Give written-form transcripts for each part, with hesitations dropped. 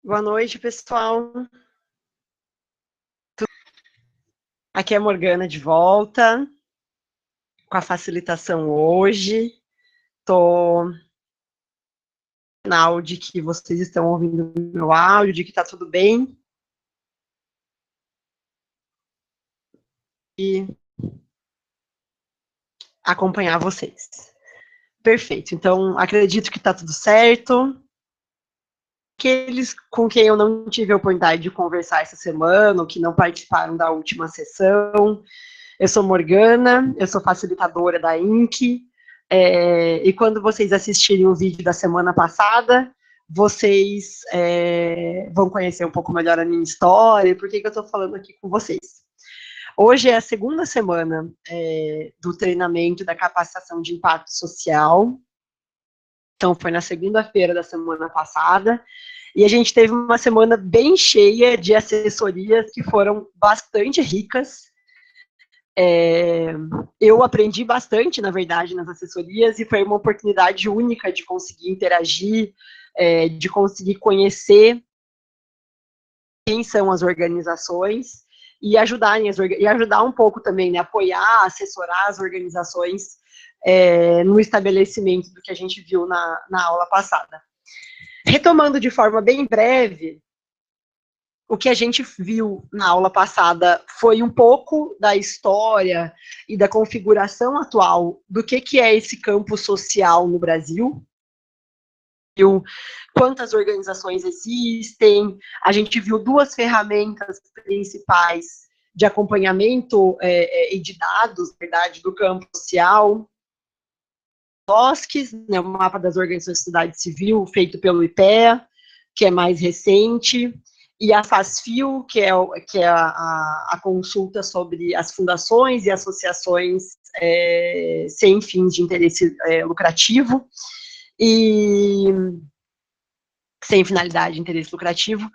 Boa noite, pessoal. Aqui é a Morgana de volta, com a facilitação hoje. Estou sinal de que vocês estão ouvindo o meu áudio, de que está tudo bem. E acompanhar vocês. Perfeito. Então, acredito que está tudo certo. Aqueles com quem eu não tive a oportunidade de conversar essa semana, ou que não participaram da última sessão, eu sou Morgana, eu sou facilitadora da INC, e quando vocês assistirem o vídeo da semana passada, vocês vão conhecer um pouco melhor a minha história e por que eu estou falando aqui com vocês. Hoje é a segunda semana do treinamento da capacitação de impacto social, então foi na segunda-feira da semana passada, e a gente teve uma semana bem cheia de assessorias que foram bastante ricas. Eu aprendi bastante, na verdade, nas assessorias, e foi uma oportunidade única de conseguir interagir, de conseguir conhecer quem são as organizações e ajudar um pouco também, né, apoiar, assessorar as organizações no estabelecimento do que a gente viu na aula passada. Retomando de forma bem breve, o que a gente viu na aula passada foi um pouco da história e da configuração atual do que é esse campo social no Brasil, viu quantas organizações existem, a gente viu duas ferramentas principais de acompanhamento e de dados, na verdade, do campo social, OSCs, né, o mapa das organizações de sociedade civil, feito pelo IPEA, que é mais recente, e a FASFIO, que é a consulta sobre as fundações e associações sem fins de interesse lucrativo, e sem finalidade de interesse lucrativo,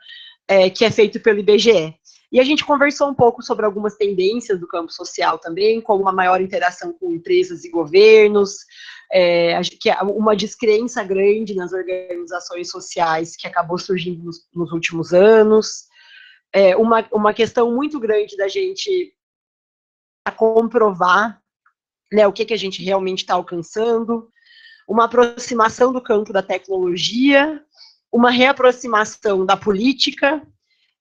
que é feito pelo IBGE. E a gente conversou um pouco sobre algumas tendências do campo social também, como uma maior interação com empresas e governos, que é uma descrença grande nas organizações sociais que acabou surgindo nos últimos anos, uma questão muito grande da gente comprovar, né, o que a gente realmente está alcançando, uma aproximação do campo da tecnologia, uma reaproximação da política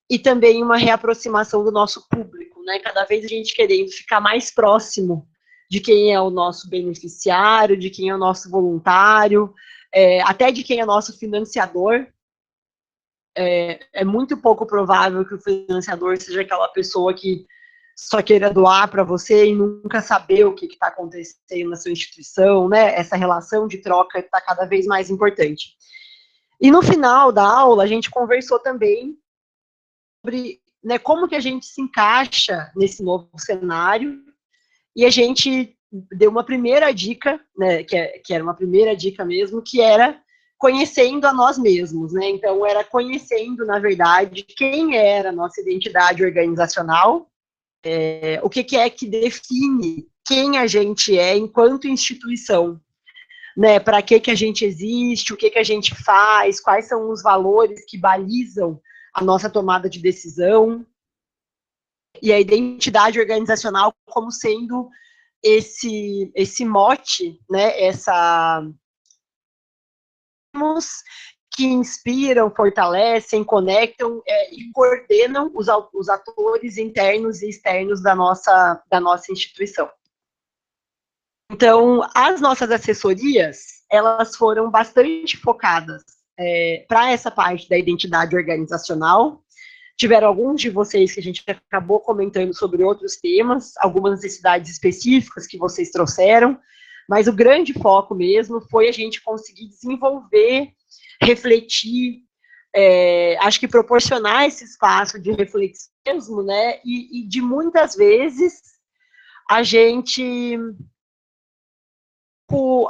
e também uma reaproximação do nosso público, né? Cada vez a gente querendo ficar mais próximo de quem é o nosso beneficiário, de quem é o nosso voluntário, até de quem é nosso financiador. É muito pouco provável que o financiador seja aquela pessoa que só queira doar para você e nunca saber o que está acontecendo na sua instituição, né? Essa relação de troca está cada vez mais importante. E no final da aula, a gente conversou também sobre, né, como que a gente se encaixa nesse novo cenário, e a gente deu uma primeira dica, né, que era uma primeira dica mesmo, que era conhecendo a nós mesmos, né? Então, era conhecendo, na verdade, quem era a nossa identidade organizacional, o que é que define quem a gente é enquanto instituição, né? Para que a gente existe, o que a gente faz, quais são os valores que balizam a nossa tomada de decisão, e a identidade organizacional como sendo esse mote, né, que inspiram, fortalecem, conectam e coordenam os atores internos e externos da nossa instituição. Então, as nossas assessorias, elas foram bastante focadas para essa parte da identidade organizacional. Tiveram alguns de vocês que a gente acabou comentando sobre outros temas, algumas necessidades específicas que vocês trouxeram, mas o grande foco mesmo foi a gente conseguir desenvolver, refletir, acho que proporcionar esse espaço de reflexão mesmo, né, e de muitas vezes a gente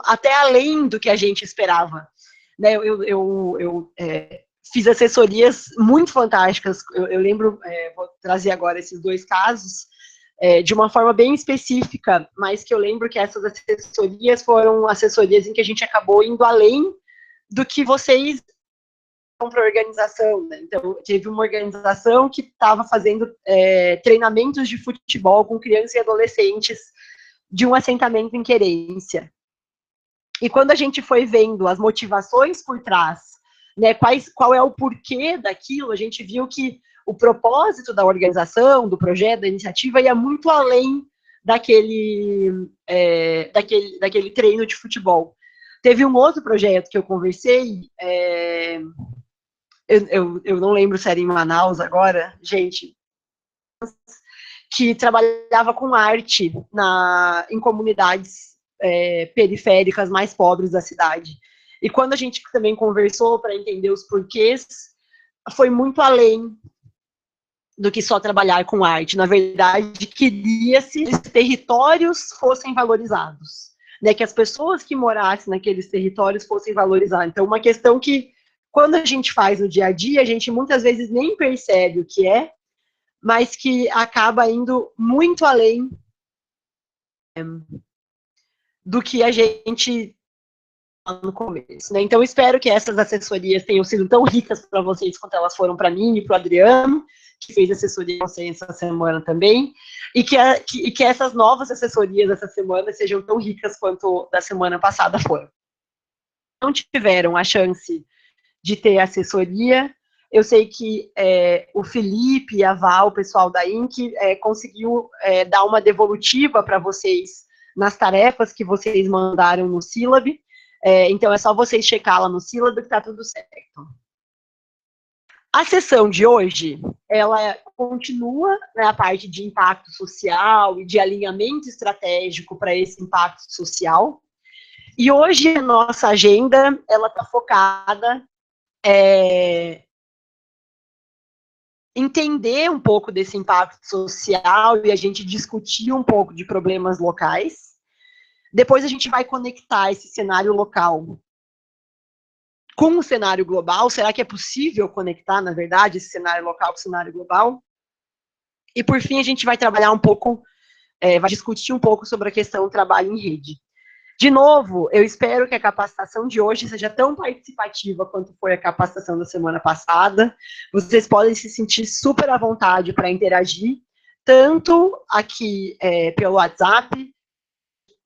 até além do que a gente esperava, né, eu fiz assessorias muito fantásticas, eu lembro, vou trazer agora esses dois casos, de uma forma bem específica, mas que eu lembro que essas assessorias foram assessorias em que a gente acabou indo além do que vocês para a organização, né? Então, teve uma organização que estava fazendo treinamentos de futebol com crianças e adolescentes de um assentamento em Querência. E quando a gente foi vendo as motivações por trás, né, qual é o porquê daquilo, a gente viu que o propósito da organização, do projeto, da iniciativa, ia muito além daquele treino de futebol. Teve um outro projeto que eu conversei, eu não lembro se era em Manaus agora, gente, que trabalhava com arte em comunidades periféricas mais pobres da cidade. E quando a gente também conversou para entender os porquês, foi muito além do que só trabalhar com arte. Na verdade, queria-se que os territórios fossem valorizados, né? Que as pessoas que morassem naqueles territórios fossem valorizadas. Então, uma questão que, quando a gente faz no dia a dia, a gente muitas vezes nem percebe o que é, mas que acaba indo muito além do que a gente no começo, né? Então, espero que essas assessorias tenham sido tão ricas para vocês quanto elas foram para mim e para o Adriano, que fez assessoria com vocês essa semana também, e que essas novas assessorias dessa semana sejam tão ricas quanto da semana passada foram. Não tiveram a chance de ter assessoria, eu sei que o Felipe e a Val, o pessoal da INC, conseguiu dar uma devolutiva para vocês nas tarefas que vocês mandaram no Sílab. Então, é só vocês checar lá no Sílab que está tudo certo. A sessão de hoje, ela continua, né, a parte de impacto social e de alinhamento estratégico para esse impacto social. E hoje a nossa agenda, ela está focada entender um pouco desse impacto social e a gente discutir um pouco de problemas locais. Depois a gente vai conectar esse cenário local com o cenário global. Será que é possível conectar, na verdade, esse cenário local com o cenário global? E, por fim, a gente vai trabalhar um pouco, vai discutir um pouco sobre a questão do trabalho em rede. De novo, eu espero que a capacitação de hoje seja tão participativa quanto foi a capacitação da semana passada. Vocês podem se sentir super à vontade para interagir, tanto aqui pelo WhatsApp,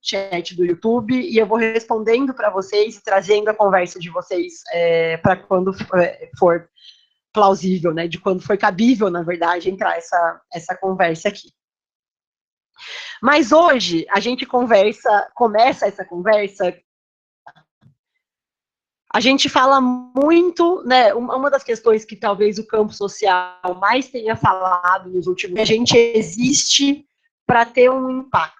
chat do YouTube, e eu vou respondendo para vocês e trazendo a conversa de vocês para quando for plausível, né, de quando for cabível, na verdade, entrar essa conversa aqui. Mas hoje a gente começa essa conversa, a gente fala muito, né, uma das questões que talvez o campo social mais tenha falado nos últimos anos, a gente existe para ter um impacto.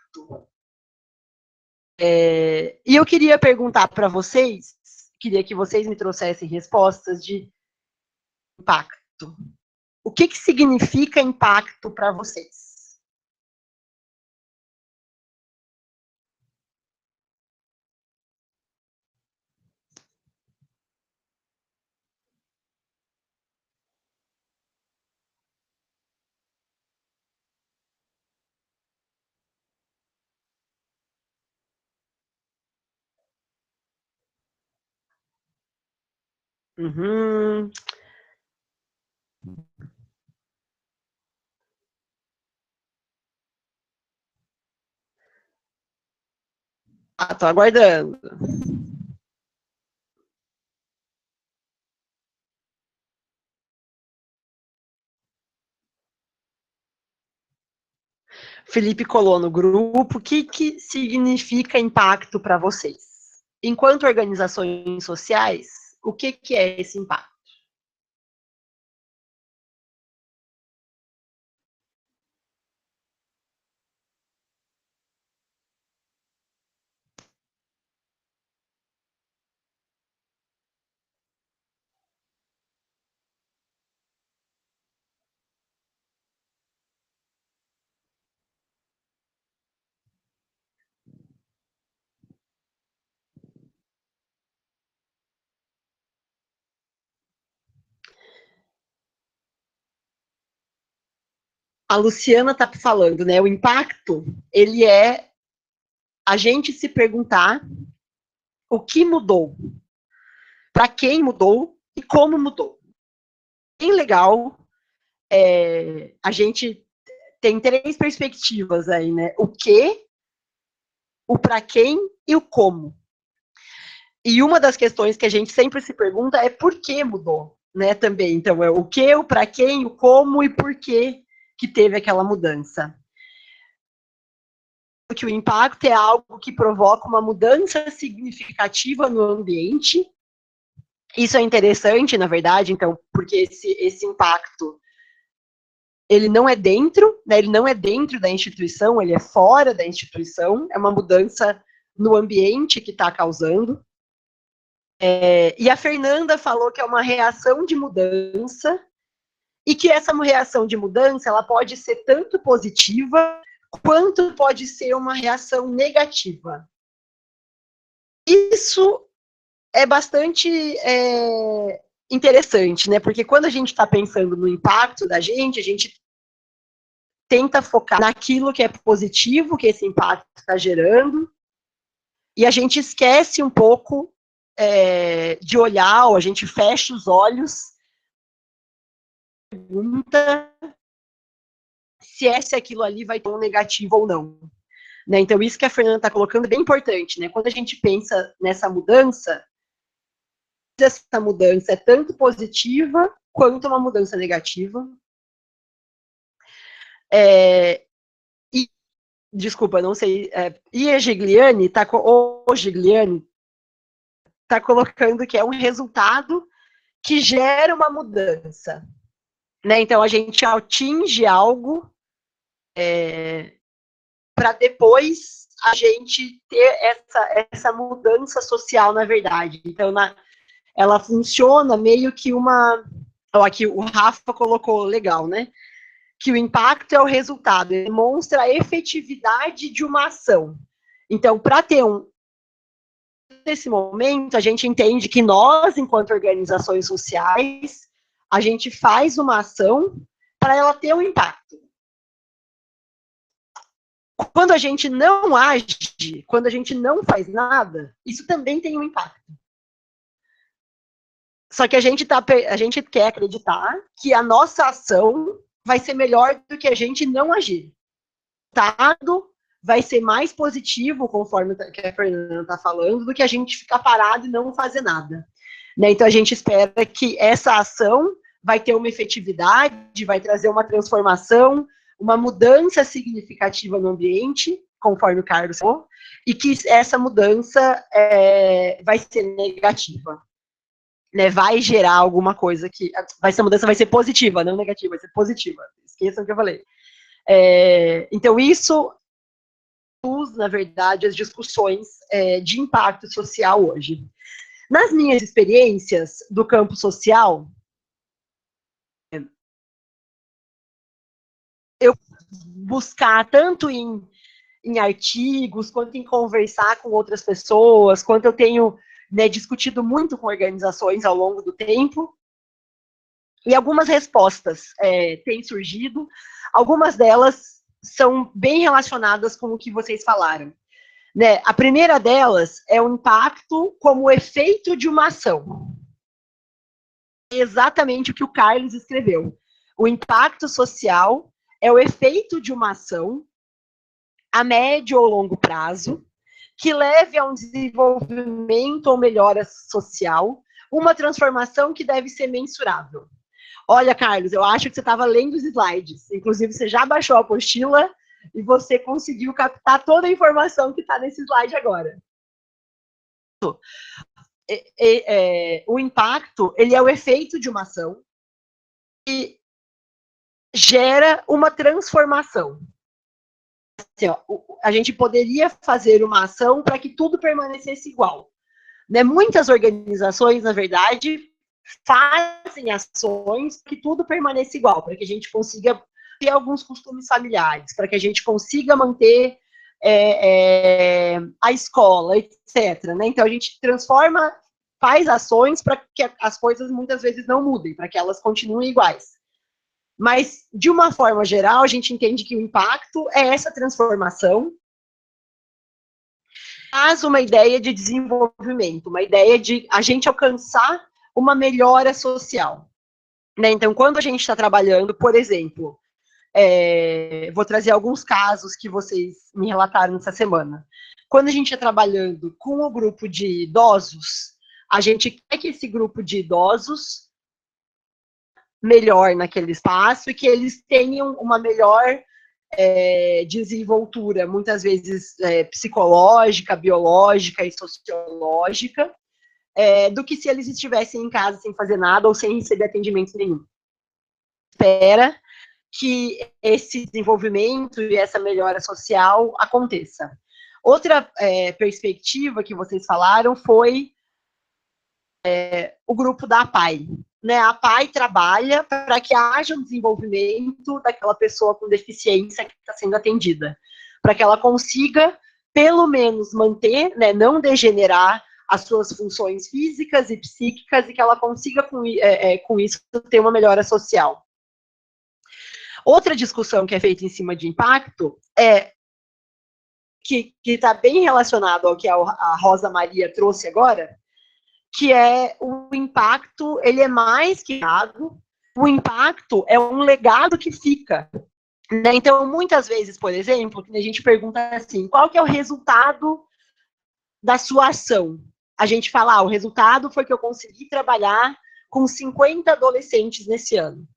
E eu queria perguntar para vocês, queria que vocês me trouxessem respostas de impacto. O que significa impacto para vocês? Uhum. Tô aguardando. Felipe colou no grupo, o que significa impacto para vocês? Enquanto organizações sociais, o que é esse impacto? A Luciana está falando, né? O impacto, ele é a gente se perguntar o que mudou, para quem mudou e como mudou. Bem legal, a gente tem 3 perspectivas aí, né? O que, o para quem e o como. E uma das questões que a gente sempre se pergunta é por que mudou, né? Também. Então, é o que, o para quem, o como e por que teve aquela mudança. Que o impacto é algo que provoca uma mudança significativa no ambiente. Isso é interessante, na verdade, então, porque esse impacto, ele não é dentro, né, ele não é dentro da instituição, ele é fora da instituição, é uma mudança no ambiente que está causando. E a Fernanda falou que é uma reação de mudança, e que essa reação de mudança, ela pode ser tanto positiva, quanto pode ser uma reação negativa. Isso é bastante interessante, né? Porque quando a gente está pensando no impacto da gente, a gente tenta focar naquilo que é positivo, que esse impacto está gerando, e a gente esquece um pouco de olhar, ou a gente fecha os olhos, pergunta se aquilo ali vai ter um negativo ou não. Né? Então, isso que a Fernanda está colocando é bem importante, né? Quando a gente pensa nessa mudança, essa mudança é tanto positiva quanto uma mudança negativa. Desculpa, não sei. E a Gigliani está colocando que é um resultado que gera uma mudança. Né? Então, a gente atinge algo para depois a gente ter essa mudança social, na verdade. Então, ela funciona meio que uma... Aqui o Rafa colocou legal, né? Que o impacto é o resultado, ele demonstra a efetividade de uma ação. Então, para ter nesse momento, a gente entende que nós, enquanto organizações sociais, a gente faz uma ação para ela ter um impacto. Quando a gente não age, quando a gente não faz nada, isso também tem um impacto. Só que a gente quer acreditar que a nossa ação vai ser melhor do que a gente não agir. O resultado vai ser mais positivo, conforme que a Fernanda está falando, do que a gente ficar parado e não fazer nada. Né? Então, a gente espera que essa ação vai ter uma efetividade, vai trazer uma transformação, uma mudança significativa no ambiente, conforme o Carlos falou, e que essa mudança vai ser negativa. Né, vai gerar alguma coisa que... Essa mudança vai ser positiva, não negativa, vai ser positiva. Esqueçam o que eu falei. Então, isso na verdade, as discussões de impacto social hoje. Nas minhas experiências do campo social, eu buscar tanto em artigos, quanto em conversar com outras pessoas, quanto eu tenho discutido muito com organizações ao longo do tempo, e algumas respostas têm surgido, algumas delas são bem relacionadas com o que vocês falaram. Né? A primeira delas é o impacto como efeito de uma ação. É exatamente o que o Carlos escreveu. O impacto social é o efeito de uma ação a médio ou longo prazo que leve a um desenvolvimento ou melhora social, uma transformação que deve ser mensurável. Olha, Carlos, eu acho que você estava lendo os slides. Inclusive, você já baixou a apostila e você conseguiu captar toda a informação que está nesse slide agora. O impacto, ele é o efeito de uma ação que gera uma transformação. Assim, ó, a gente poderia fazer uma ação para que tudo permanecesse igual. Né? Muitas organizações, na verdade, fazem ações para que tudo permaneça igual, para que a gente consiga ter alguns costumes familiares, para que a gente consiga manter a escola, etc. Né? Então, a gente faz ações para que as coisas muitas vezes não mudem, para que elas continuem iguais. Mas, de uma forma geral, a gente entende que o impacto é essa transformação, traz uma ideia de desenvolvimento, uma ideia de a gente alcançar uma melhora social. Né? Então, quando a gente está trabalhando, por exemplo, vou trazer alguns casos que vocês me relataram nessa semana. Quando a gente está trabalhando com o grupo de idosos, a gente quer que esse grupo de idosos melhor naquele espaço e que eles tenham uma melhor desenvoltura, muitas vezes psicológica, biológica e sociológica, do que se eles estivessem em casa sem fazer nada ou sem receber atendimento nenhum. Espera que esse desenvolvimento e essa melhora social aconteça. Outra perspectiva que vocês falaram foi o grupo da APAE. Né? A APAE trabalha para que haja um desenvolvimento daquela pessoa com deficiência que está sendo atendida, para que ela consiga, pelo menos, manter, né, não degenerar as suas funções físicas e psíquicas e que ela consiga, com isso, ter uma melhora social. Outra discussão que é feita em cima de impacto que está bem relacionado ao que a Rosa Maria trouxe agora, que é o impacto, ele é mais que dado, o impacto é um legado que fica. Né? Então, muitas vezes, por exemplo, a gente pergunta assim, qual que é o resultado da sua ação? A gente fala, o resultado foi que eu consegui trabalhar com 50 adolescentes nesse ano.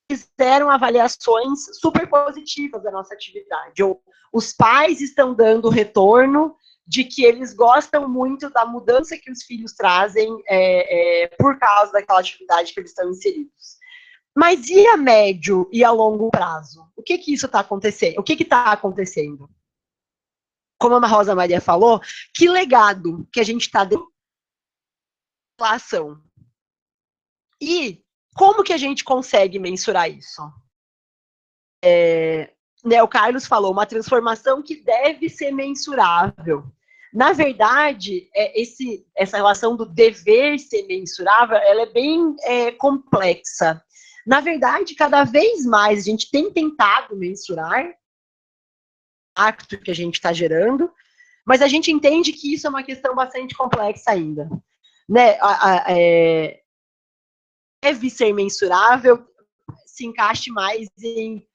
Fizeram avaliações super positivas da nossa atividade. Ou os pais estão dando retorno de que eles gostam muito da mudança que os filhos trazem por causa daquela atividade que eles estão inseridos. Mas e a médio e a longo prazo? O que isso está acontecendo? O que está acontecendo? Como a Rosa Maria falou, que legado que a gente está dando pela ação? E como que a gente consegue mensurar isso? Né, o Carlos falou, uma transformação que deve ser mensurável. Na verdade, essa relação do dever ser mensurável, ela é bem complexa. Na verdade, cada vez mais a gente tem tentado mensurar o impacto que a gente está gerando, mas a gente entende que isso é uma questão bastante complexa ainda. Né? Deve ser mensurável, se encaixe mais em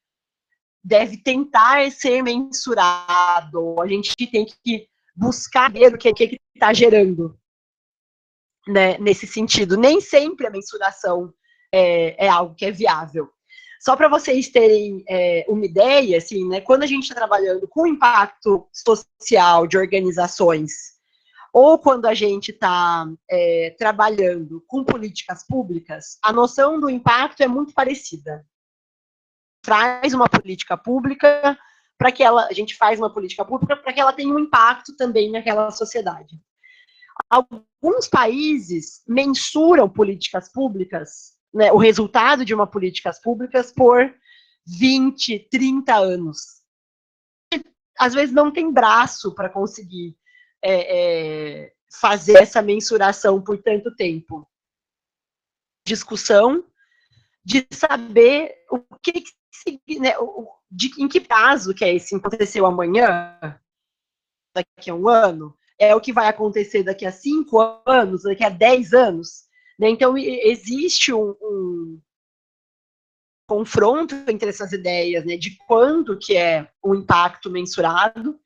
deve tentar ser mensurado. A gente tem que buscar ver o que está gerando, né, nesse sentido. Nem sempre a mensuração é algo que é viável. Só para vocês terem uma ideia, assim, né, quando a gente está trabalhando com impacto social de organizações, ou quando a gente está trabalhando com políticas públicas, a noção do impacto é muito parecida. Traz uma política pública para que a gente faz uma política pública para que ela tenha um impacto também naquela sociedade. Alguns países mensuram políticas públicas, né, o resultado de uma políticas públicas por 20, 30 anos. Às vezes não tem braço para conseguir fazer essa mensuração por tanto tempo. Discussão de saber o que né, em que prazo que é esse aconteceu amanhã, daqui a um ano, é o que vai acontecer daqui a 5 anos, daqui a 10 anos. Né? Então, existe um confronto entre essas ideias, né, de quando que é o impacto mensurado.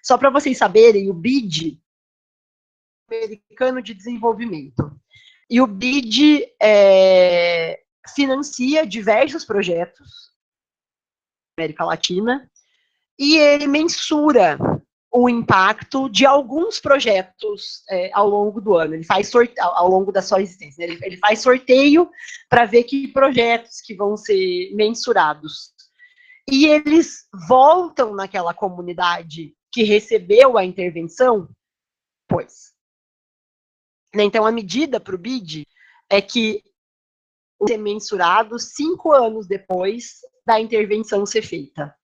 Só para vocês saberem, o BID, Americano de Desenvolvimento, e o BID financia diversos projetos na América Latina, e ele mensura o impacto de alguns projetos ao longo do ano. Ele faz sorteio, ao longo da sua existência. Né? Ele faz sorteio para ver que projetos que vão ser mensurados. E eles voltam naquela comunidade que recebeu a intervenção, pois. Então, a medida para o BID é que ser mensurado 5 anos depois da intervenção ser feita.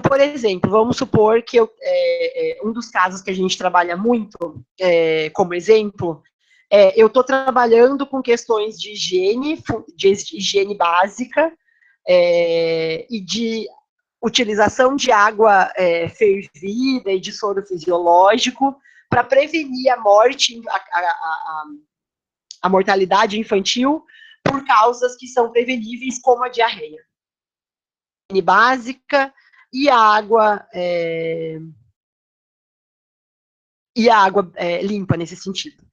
Por exemplo, vamos supor que um dos casos que a gente trabalha muito, como exemplo, eu estou trabalhando com questões de higiene básica e de utilização de água fervida e de soro fisiológico para prevenir a morte, a mortalidade infantil por causas que são preveníveis, como a diarreia básica e a água limpa nesse sentido.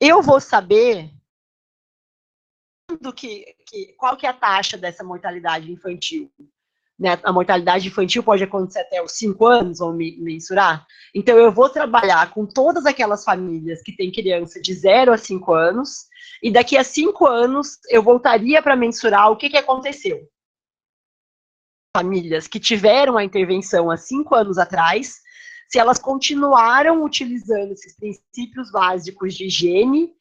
Eu vou saber qual que é a taxa dessa mortalidade infantil. Né? A mortalidade infantil pode acontecer até os 5 anos, vamos mensurar. Então, eu vou trabalhar com todas aquelas famílias que têm criança de 0 a 5 anos, e daqui a 5 anos eu voltaria para mensurar o que aconteceu. Famílias que tiveram a intervenção há 5 anos atrás, se elas continuaram utilizando esses princípios básicos de higiene,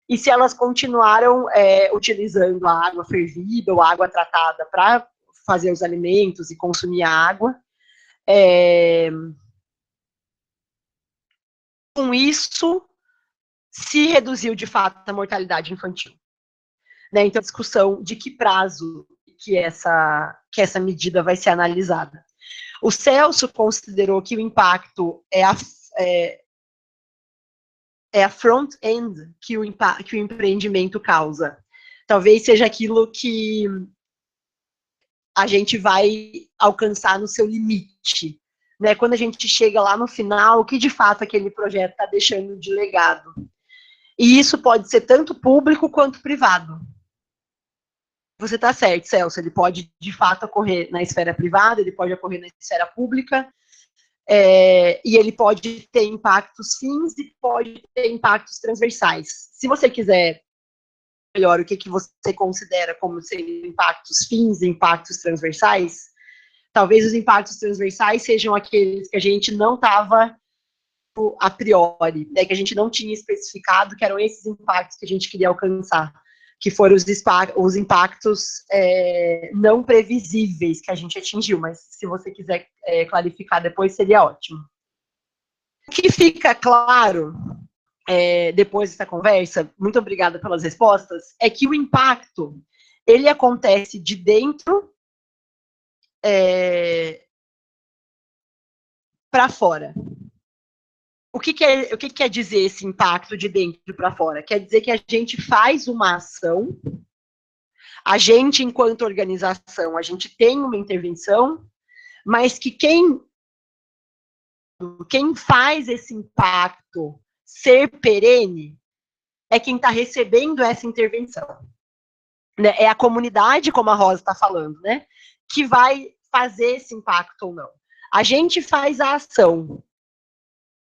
e se elas continuaram utilizando a água fervida ou água tratada para fazer os alimentos e consumir a água. Com isso, se reduziu de fato a mortalidade infantil. Né? Então, a discussão de que prazo que essa medida vai ser analisada. O Celso considerou que o impacto é a front-end que o empreendimento causa. Talvez seja aquilo que a gente vai alcançar no seu limite. Né? Quando a gente chega lá no final, o que de fato aquele projeto está deixando de legado. E isso pode ser tanto público quanto privado. Você está certo, Celso, ele pode de fato ocorrer na esfera privada, ele pode ocorrer na esfera pública, e ele pode ter impactos fins e pode ter impactos transversais. Se você quiser melhor o que você considera como serem impactos fins e impactos transversais, talvez os impactos transversais sejam aqueles que a gente não estava a priori, né, que a gente não tinha especificado que eram esses impactos que a gente queria alcançar, que foram os impactos não previsíveis que a gente atingiu, mas se você quiser clarificar depois, seria ótimo. O que fica claro depois dessa conversa, muito obrigada pelas respostas, é que o impacto, ele acontece de dentro para fora. O que quer dizer esse impacto de dentro para fora? Quer dizer que a gente faz uma ação, a gente, enquanto organização, a gente tem uma intervenção, mas que quem faz esse impacto ser perene é quem está recebendo essa intervenção. Né? É a comunidade, como a Rosa está falando, né? Que vai fazer esse impacto ou não. A gente faz a ação,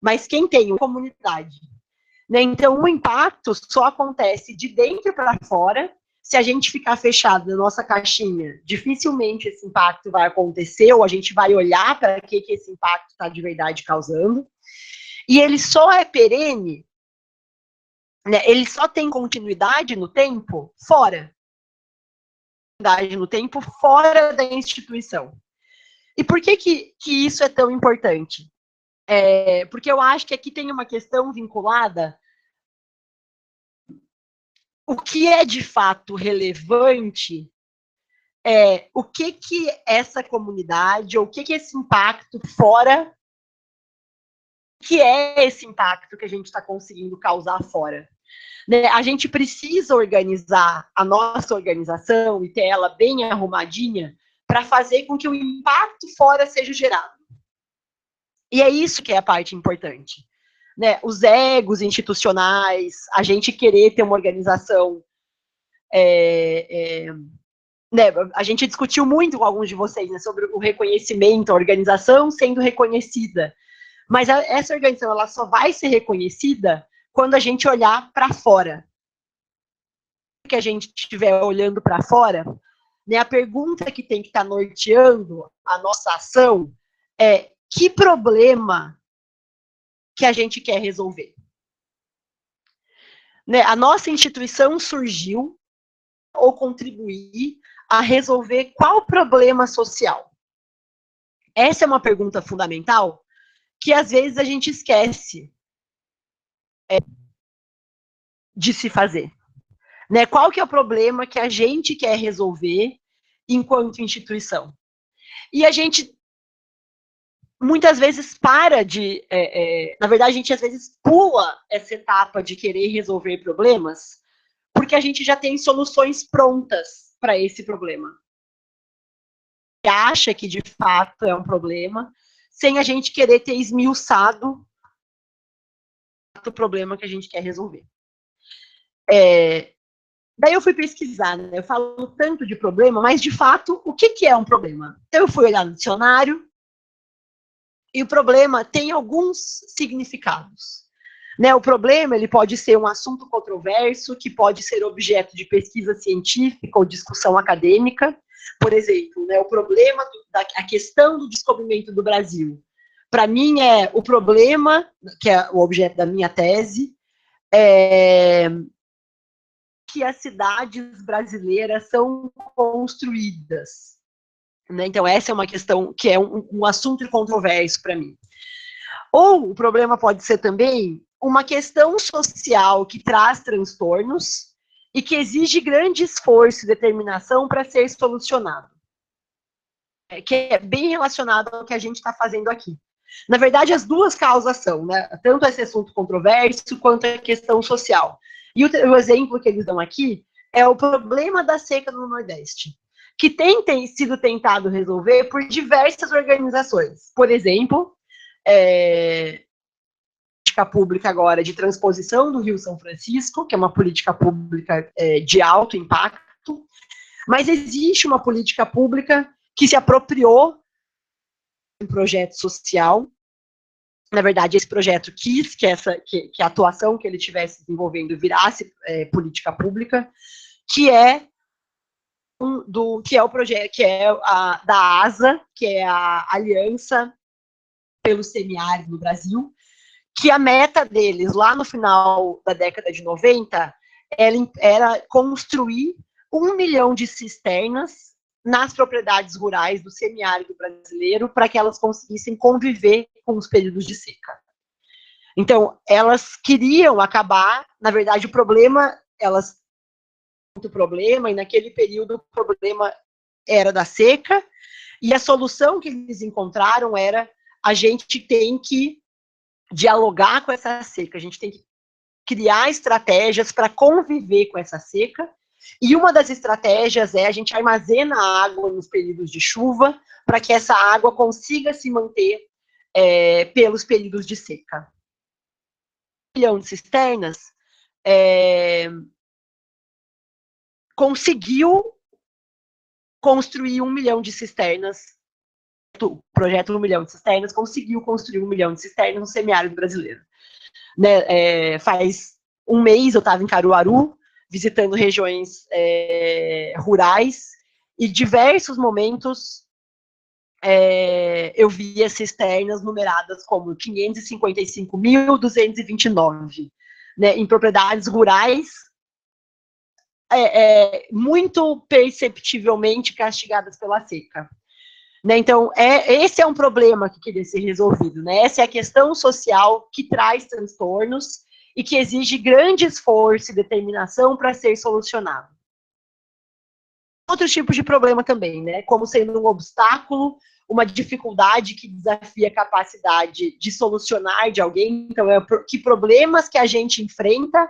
mas quem tem a comunidade. Né? Então, o impacto só acontece de dentro para fora. Se a gente ficar fechado na nossa caixinha, dificilmente esse impacto vai acontecer, ou a gente vai olhar para que esse impacto está de verdade causando. E ele só é perene, né? Ele só tem continuidade no tempo fora. No tempo fora da instituição. E por que isso é tão importante? Porque eu acho que aqui tem uma questão vinculada o que é de fato relevante o que essa comunidade, ou o que esse impacto fora, que é esse impacto que a gente está conseguindo causar fora. Né? A gente precisa organizar a nossa organização e ter ela bem arrumadinha para fazer com que o impacto fora seja gerado. E é isso que é a parte importante. Né? Os egos institucionais, a gente querer ter uma organização né, a gente discutiu muito com alguns de vocês, né, sobre o reconhecimento, a organização sendo reconhecida. Mas essa organização ela só vai ser reconhecida quando a gente olhar para fora. Que a gente estiver olhando para fora, né, a pergunta que tem que estar norteando a nossa ação é: que problema que a gente quer resolver? Né, a nossa instituição surgiu ou contribuir a resolver qual problema social? Essa é uma pergunta fundamental que às vezes a gente esquece de se fazer. Né? Qual que é o problema que a gente quer resolver enquanto instituição? E a gente muitas vezes para de... na verdade, a gente às vezes pula essa etapa de querer resolver problemas porque a gente já tem soluções prontas para esse problema. Acha que de fato é um problema, sem a gente querer ter esmiuçado o problema que a gente quer resolver. Daí eu fui pesquisar, né? Eu falo tanto de problema, mas de fato, o que é um problema? Então eu fui olhar no dicionário, e o problema tem alguns significados. Né, o problema ele pode ser um assunto controverso, que pode ser objeto de pesquisa científica ou discussão acadêmica. Por exemplo, né, o problema, a questão do descobrimento do Brasil. Para mim, é o problema, que é o objeto da minha tese, que as cidades brasileiras são construídas. Né? Então, essa é uma questão que é um assunto controverso para mim. Ou o problema pode ser também uma questão social que traz transtornos e que exige grande esforço e determinação para ser solucionado. Que é bem relacionado ao que a gente está fazendo aqui. Na verdade, as duas causas são, né, tanto esse assunto controverso quanto a questão social. E o exemplo que eles dão aqui é o problema da seca no Nordeste, que tem sido tentado resolver por diversas organizações. Por exemplo, política pública agora de transposição do Rio São Francisco, que é uma política pública de alto impacto, mas existe uma política pública que se apropriou de um projeto social. Na verdade, esse projeto quis que a atuação que ele estivesse desenvolvendo virasse política pública, que é o projeto da ASA, que é a Aliança pelo Semiárido no Brasil, que a meta deles, lá no final da década de 90, era construir 1 milhão de cisternas nas propriedades rurais do semiárido brasileiro, para que elas conseguissem conviver com os períodos de seca. Então, elas queriam acabar, na verdade, o problema, e naquele período o problema era da seca, e a solução que eles encontraram era: a gente tem que dialogar com essa seca, a gente tem que criar estratégias para conviver com essa seca, e uma das estratégias é a gente armazena a água nos períodos de chuva, para que essa água consiga se manter pelos períodos de seca. 1 milhão de cisternas conseguiu construir 1 milhão de cisternas. O projeto 1 milhão de cisternas conseguiu construir 1 milhão de cisternas no semiárido brasileiro. Né, faz um mês eu estava em Caruaru, visitando regiões rurais, e diversos momentos eu via cisternas numeradas como 555.229, né, em propriedades rurais, muito perceptivelmente castigadas pela seca. Né, então, esse é um problema que queria ser resolvido. Né? Essa é a questão social que traz transtornos e que exige grande esforço e determinação para ser solucionado. Outros tipos de problema também, né? Como sendo um obstáculo, uma dificuldade que desafia a capacidade de solucionar de alguém. Então, que problemas que a gente enfrenta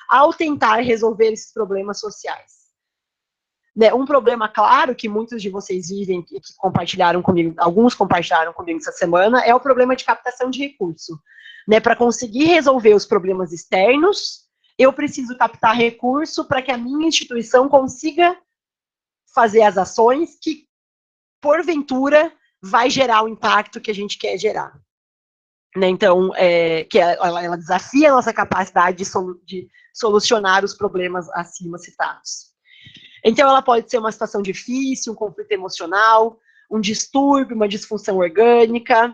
ao tentar resolver esses problemas sociais. Né, um problema claro que muitos de vocês vivem, que compartilharam comigo, alguns compartilharam comigo essa semana, é o problema de captação de recurso. Né, para conseguir resolver os problemas externos, eu preciso captar recurso para que a minha instituição consiga fazer as ações que, porventura, vai gerar o impacto que a gente quer gerar. Né, então, ela desafia a nossa capacidade de solucionar os problemas acima citados. Então, ela pode ser uma situação difícil, um conflito emocional, um distúrbio, uma disfunção orgânica,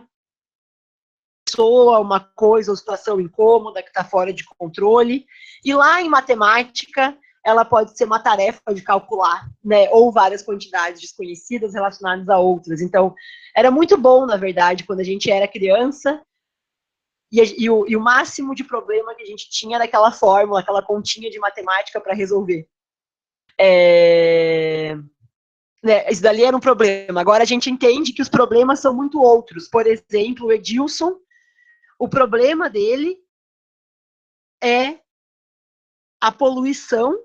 uma coisa ou situação incômoda que está fora de controle. E lá em matemática, ela pode ser uma tarefa de calcular, né, ou várias quantidades desconhecidas relacionadas a outras. Então, era muito bom, na verdade, quando a gente era criança, e o máximo de problema que a gente tinha era aquela fórmula, aquela continha de matemática para resolver. Isso dali era um problema. Agora a gente entende que os problemas são muito outros. Por exemplo, o Edilson, o problema dele é a poluição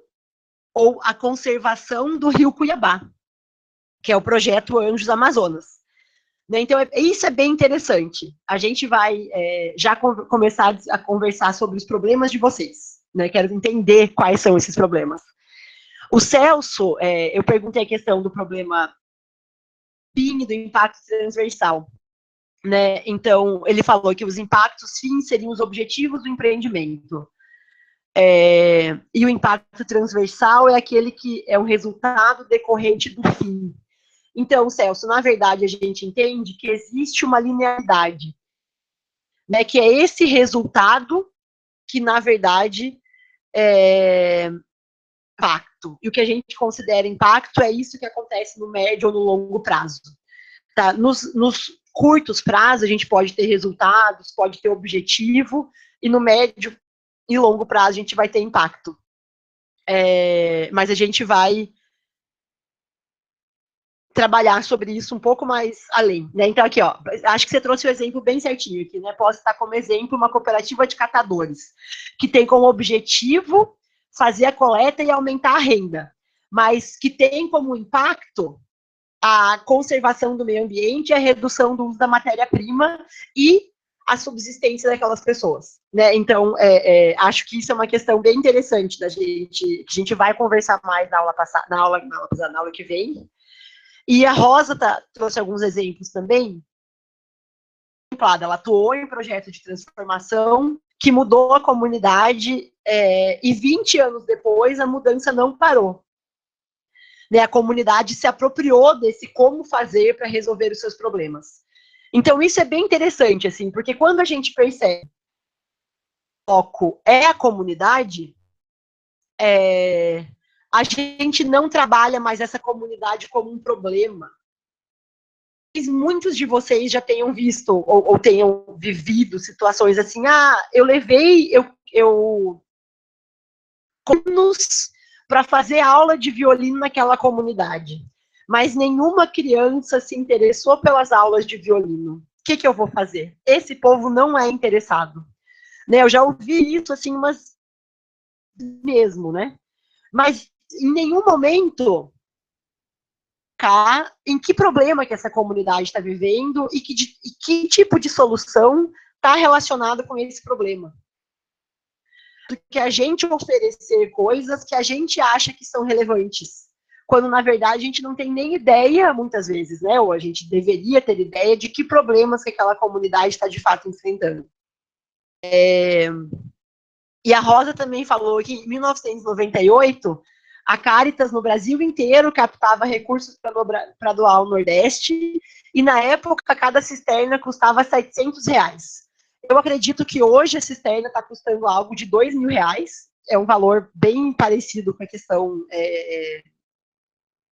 ou a conservação do rio Cuiabá, que é o projeto Anjos Amazonas. Né? Então, isso é bem interessante. A gente vai já começar a conversar sobre os problemas de vocês. Né? Quero entender quais são esses problemas. O Celso, eu perguntei a questão do problema PIN, do impacto transversal. Né? Então, ele falou que os impactos FIM seriam os objetivos do empreendimento. E o impacto transversal é aquele que é um resultado decorrente do fim. Então, Celso, na verdade, a gente entende que existe uma linearidade, né, que é esse resultado que, na verdade, é impacto. E o que a gente considera impacto é isso que acontece no médio ou no longo prazo. Tá? Nos curtos prazos, a gente pode ter resultados, pode ter objetivo, e no médio e longo prazo a gente vai ter impacto. Mas a gente vai trabalhar sobre isso um pouco mais além, né? Então, aqui, ó, acho que você trouxe o exemplo bem certinho aqui, né? Posso citar como exemplo uma cooperativa de catadores, que tem como objetivo fazer a coleta e aumentar a renda, mas que tem como impacto a conservação do meio ambiente, a redução do uso da matéria-prima e a subsistência daquelas pessoas, né? Então, acho que isso é uma questão bem interessante da gente, que a gente vai conversar mais na aula passada, na aula que vem. E a Rosa trouxe alguns exemplos também. Ela atuou em projeto de transformação que mudou a comunidade e 20 anos depois a mudança não parou. Né, a comunidade se apropriou desse como fazer para resolver os seus problemas. Então, isso é bem interessante, assim, porque quando a gente percebe que o foco é a comunidade, a gente não trabalha mais essa comunidade como um problema. Muitos de vocês já tenham visto ou tenham vivido situações assim, eu levei para fazer aula de violino naquela comunidade, mas nenhuma criança se interessou pelas aulas de violino. O que eu vou fazer? Esse povo não é interessado. Né? Eu já ouvi isso assim, mas mesmo, né? Mas em nenhum momento em que problema que essa comunidade está vivendo e que tipo de solução está relacionado com esse problema. Porque a gente oferecer coisas que a gente acha que são relevantes, quando na verdade a gente não tem nem ideia, muitas vezes, né? Ou a gente deveria ter ideia de que problemas que aquela comunidade está de fato enfrentando. E a Rosa também falou que em 1998 a Caritas no Brasil inteiro captava recursos para doar ao Nordeste, e na época cada cisterna custava R$700. Eu acredito que hoje a cisterna está custando algo de R$2.000, é um valor bem parecido com a questão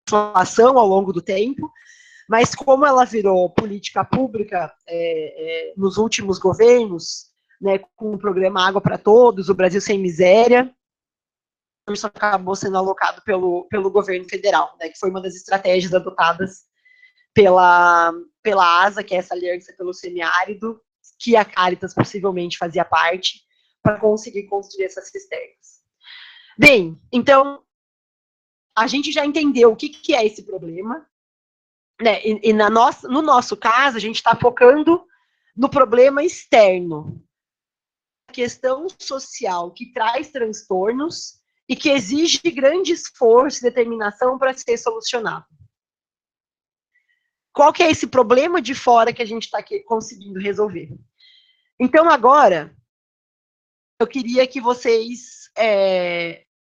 inflação ao longo do tempo, mas como ela virou política pública nos últimos governos, né, com o programa Água para Todos, o Brasil Sem Miséria, isso acabou sendo alocado pelo governo federal, né, que foi uma das estratégias adotadas pela ASA, que é essa aliança pelo semiárido, que a Caritas possivelmente fazia parte, para conseguir construir essas cisternas. Bem, então, a gente já entendeu o que é esse problema, né, e no nosso caso, a gente está focando no problema externo, a questão social que traz transtornos e que exige grande esforço e determinação para ser solucionado. Qual que é esse problema de fora que a gente está conseguindo resolver? Então, agora, eu queria que vocês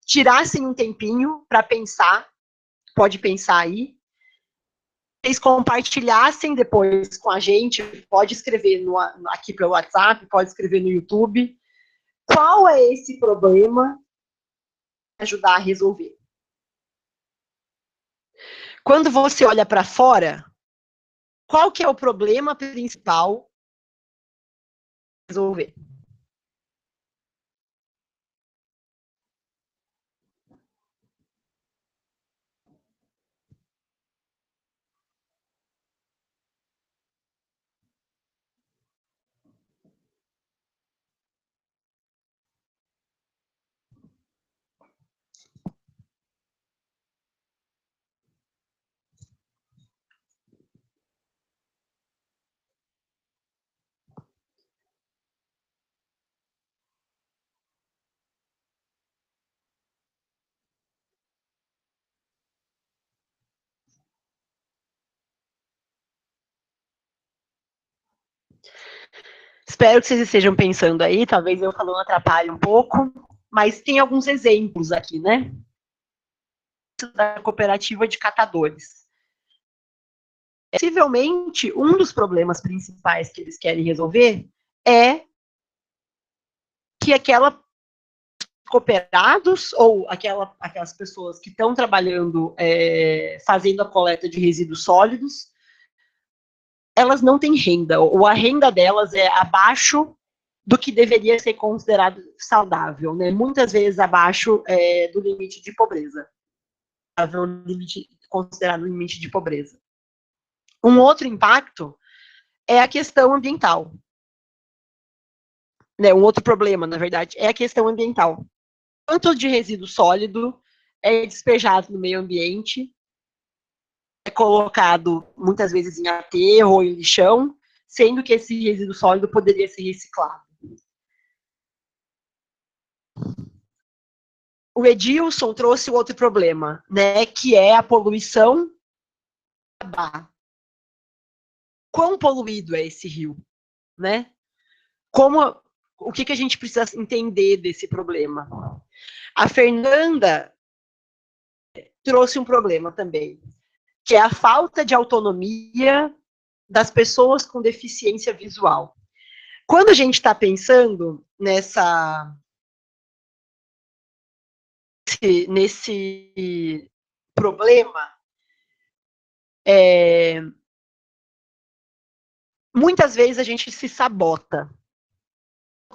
tirassem um tempinho para pensar, pode pensar aí, vocês compartilhassem depois com a gente, pode escrever aqui pelo WhatsApp, pode escrever no YouTube, qual é esse problema para ajudar a resolver. Quando você olha para fora, qual que é o problema principal para resolver? Espero que vocês estejam pensando aí, talvez eu falando atrapalhe um pouco, mas tem alguns exemplos aqui, né? Da cooperativa de catadores. Possivelmente, um dos problemas principais que eles querem resolver é que aquela cooperados ou aquelas pessoas que estão trabalhando, fazendo a coleta de resíduos sólidos, elas não têm renda, ou a renda delas é abaixo do que deveria ser considerado saudável, né? Muitas vezes abaixo do limite de pobreza, considerado o limite de pobreza. Um outro impacto é a questão ambiental. Né? Um outro problema, na verdade, é a questão ambiental. Quanto de resíduo sólido é despejado no meio ambiente, é colocado muitas vezes em aterro ou em lixão, sendo que esse resíduo sólido poderia ser reciclado. O Edilson trouxe outro problema, né, que é a poluição. Quão poluído é esse rio, né? O que a gente precisa entender desse problema? A Fernanda trouxe um problema também, que é a falta de autonomia das pessoas com deficiência visual. Quando a gente está pensando nesse problema, muitas vezes a gente se sabota.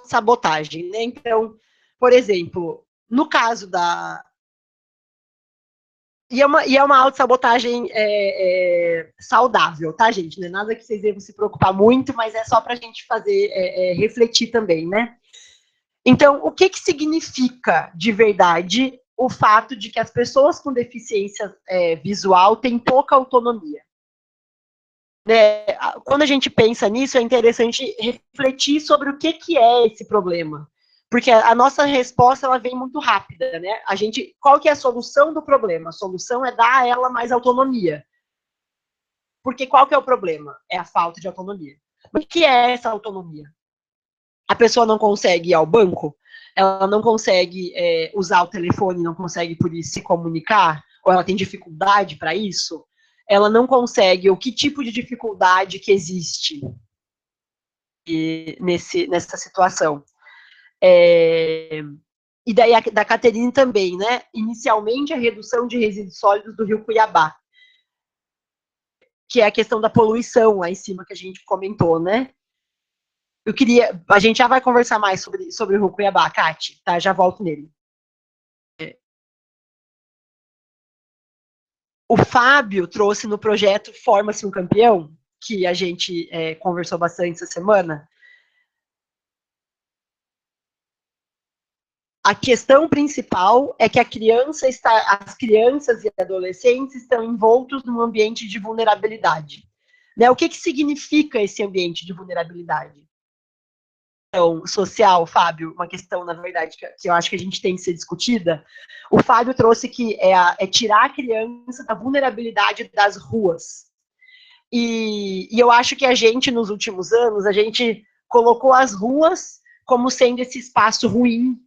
Sabotagem, né? Então, por exemplo, no caso da... E é uma autossabotagem saudável, tá, gente? Não é nada que vocês devam se preocupar muito, mas é só para a gente fazer, refletir também, né? Então, o que significa, de verdade, o fato de que as pessoas com deficiência visual têm pouca autonomia? Né? Quando a gente pensa nisso, é interessante refletir sobre o que é esse problema. Porque a nossa resposta ela vem muito rápida, né? Qual que é a solução do problema? A solução é dar a ela mais autonomia. Porque qual que é o problema? É a falta de autonomia. O que é essa autonomia? A pessoa não consegue ir ao banco? Ela não consegue usar o telefone, não consegue, por isso, se comunicar? Ou ela tem dificuldade para isso? Ela não consegue, ou que tipo de dificuldade que existe nessa situação? E daí da Caterine também, né? Inicialmente, a redução de resíduos sólidos do rio Cuiabá, que é a questão da poluição lá em cima que a gente comentou, né? A gente já vai conversar mais sobre o rio Cuiabá, Cati, tá? Já volto nele. O Fábio trouxe no projeto Forma-se um Campeão, que a gente conversou bastante essa semana. A questão principal é que as crianças e adolescentes estão envoltos num ambiente de vulnerabilidade. Né? O que significa esse ambiente de vulnerabilidade? Então, social, Fábio, uma questão, na verdade, que eu acho que a gente tem que ser discutida. O Fábio trouxe que é tirar a criança da vulnerabilidade das ruas. E eu acho que a gente, nos últimos anos, a gente colocou as ruas como sendo esse espaço ruim,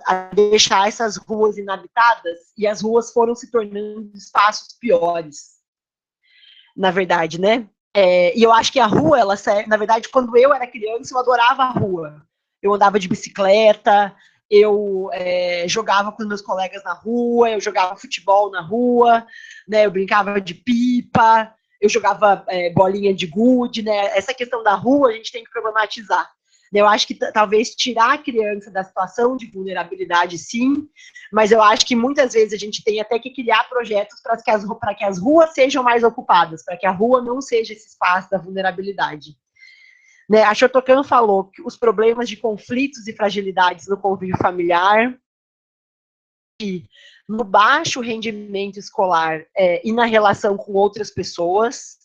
a deixar essas ruas inabitadas, e as ruas foram se tornando espaços piores, na verdade, né? E eu acho que a rua, ela serve, na verdade, quando eu era criança, eu adorava a rua. Eu andava de bicicleta, eu jogava com meus colegas na rua, eu jogava futebol na rua, né? Eu brincava de pipa, eu jogava bolinha de gude, né? Essa questão da rua a gente tem que problematizar. Eu acho que talvez tirar a criança da situação de vulnerabilidade, sim, mas eu acho que muitas vezes a gente tem até que criar projetos para que as ruas sejam mais ocupadas, para que a rua não seja esse espaço da vulnerabilidade. Né? A Shotokan falou que os problemas de conflitos e fragilidades no convívio familiar, e no baixo rendimento escolar e na relação com outras pessoas.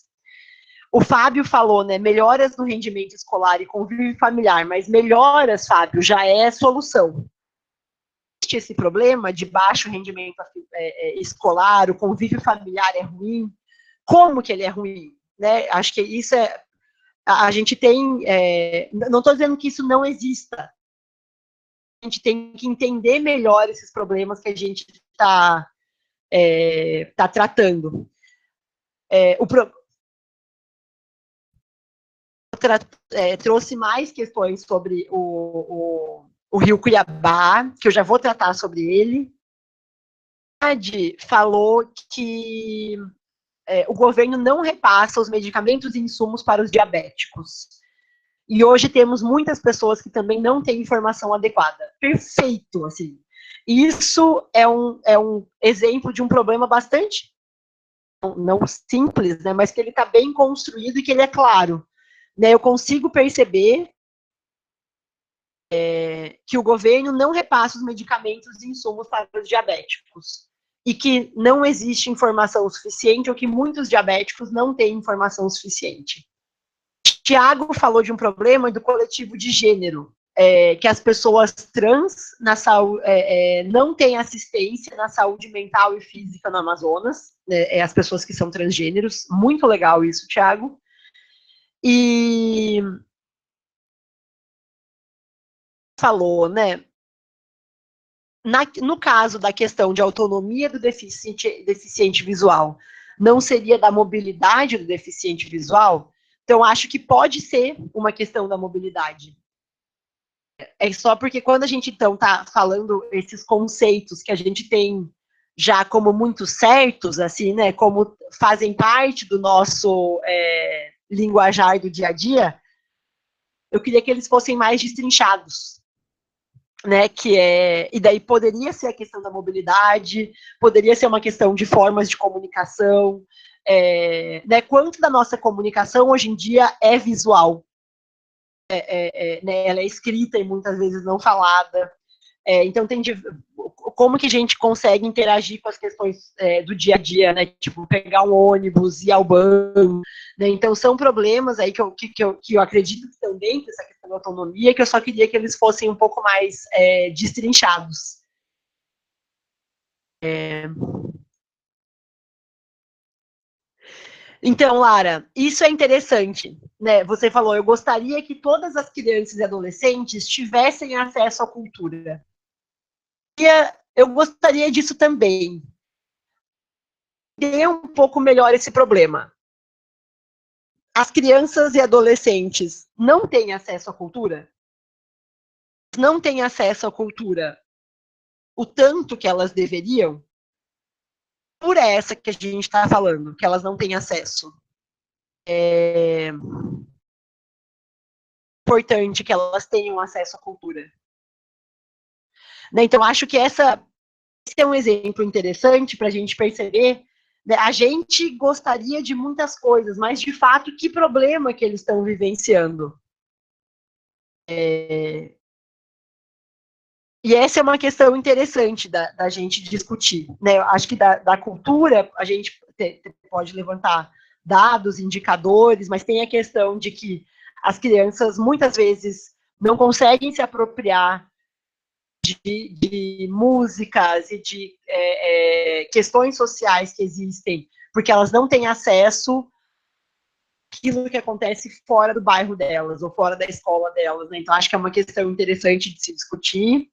O Fábio falou, né, melhoras no rendimento escolar e convívio familiar, mas melhoras, Fábio, já é solução. Esse problema de baixo rendimento escolar, o convívio familiar é ruim. Como que ele é ruim? Né? Acho que isso a gente tem, não estou dizendo que isso não exista, a gente tem que entender melhor esses problemas que a gente está tratando. Trouxe mais questões sobre o Rio Cuiabá, que eu já vou tratar sobre ele. A Adi falou que o governo não repassa os medicamentos e insumos para os diabéticos. E hoje temos muitas pessoas que também não têm informação adequada. Perfeito, assim. Isso é um exemplo de um problema bastante, não simples, né, mas que ele está bem construído e que ele é claro. Né, eu consigo perceber que o governo não repassa os medicamentos e insumos para os diabéticos. E que não existe informação suficiente, ou que muitos diabéticos não têm informação suficiente. Tiago falou de um problema do coletivo de gênero, que as pessoas trans na saúde, não têm assistência na saúde mental e física no Amazonas, as pessoas que são transgêneros. Muito legal isso, Tiago. E falou, né? No caso da questão de autonomia do deficiente visual, não seria da mobilidade do deficiente visual? Então, acho que pode ser uma questão da mobilidade. É só porque quando a gente, então, está falando esses conceitos que a gente tem já como muito certos, assim, né, como fazem parte do nosso linguajar do dia a dia, eu queria que eles fossem mais destrinchados. Né, e daí poderia ser a questão da mobilidade, poderia ser uma questão de formas de comunicação, né, quanto da nossa comunicação hoje em dia é visual, né, ela é escrita e muitas vezes não falada, então tem como que a gente consegue interagir com as questões do dia a dia, né, tipo pegar um ônibus, ir ao banco, né, então são problemas aí que eu acredito que estão dentro dessa questão da autonomia, que eu só queria que eles fossem um pouco mais destrinchados. Então, Lara, isso é interessante, né? Você falou, eu gostaria que todas as crianças e adolescentes tivessem acesso à cultura. Eu gostaria disso também. Entender um pouco melhor esse problema. As crianças e adolescentes não têm acesso à cultura? Não têm acesso à cultura o tanto que elas deveriam? Por essa que a gente está falando, que elas não têm acesso. É importante que elas tenham acesso à cultura. Né? Então, acho que esse é um exemplo interessante para a gente perceber, né? A gente gostaria de muitas coisas, mas, de fato, que problema que eles estão vivenciando? E essa é uma questão interessante da gente discutir. Né? Eu acho que da cultura, a gente pode levantar dados, indicadores, mas tem a questão de que as crianças, muitas vezes, não conseguem se apropriar de músicas e de questões sociais que existem, porque elas não têm acesso àquilo que acontece fora do bairro delas, ou fora da escola delas. Né? Então, acho que é uma questão interessante de se discutir.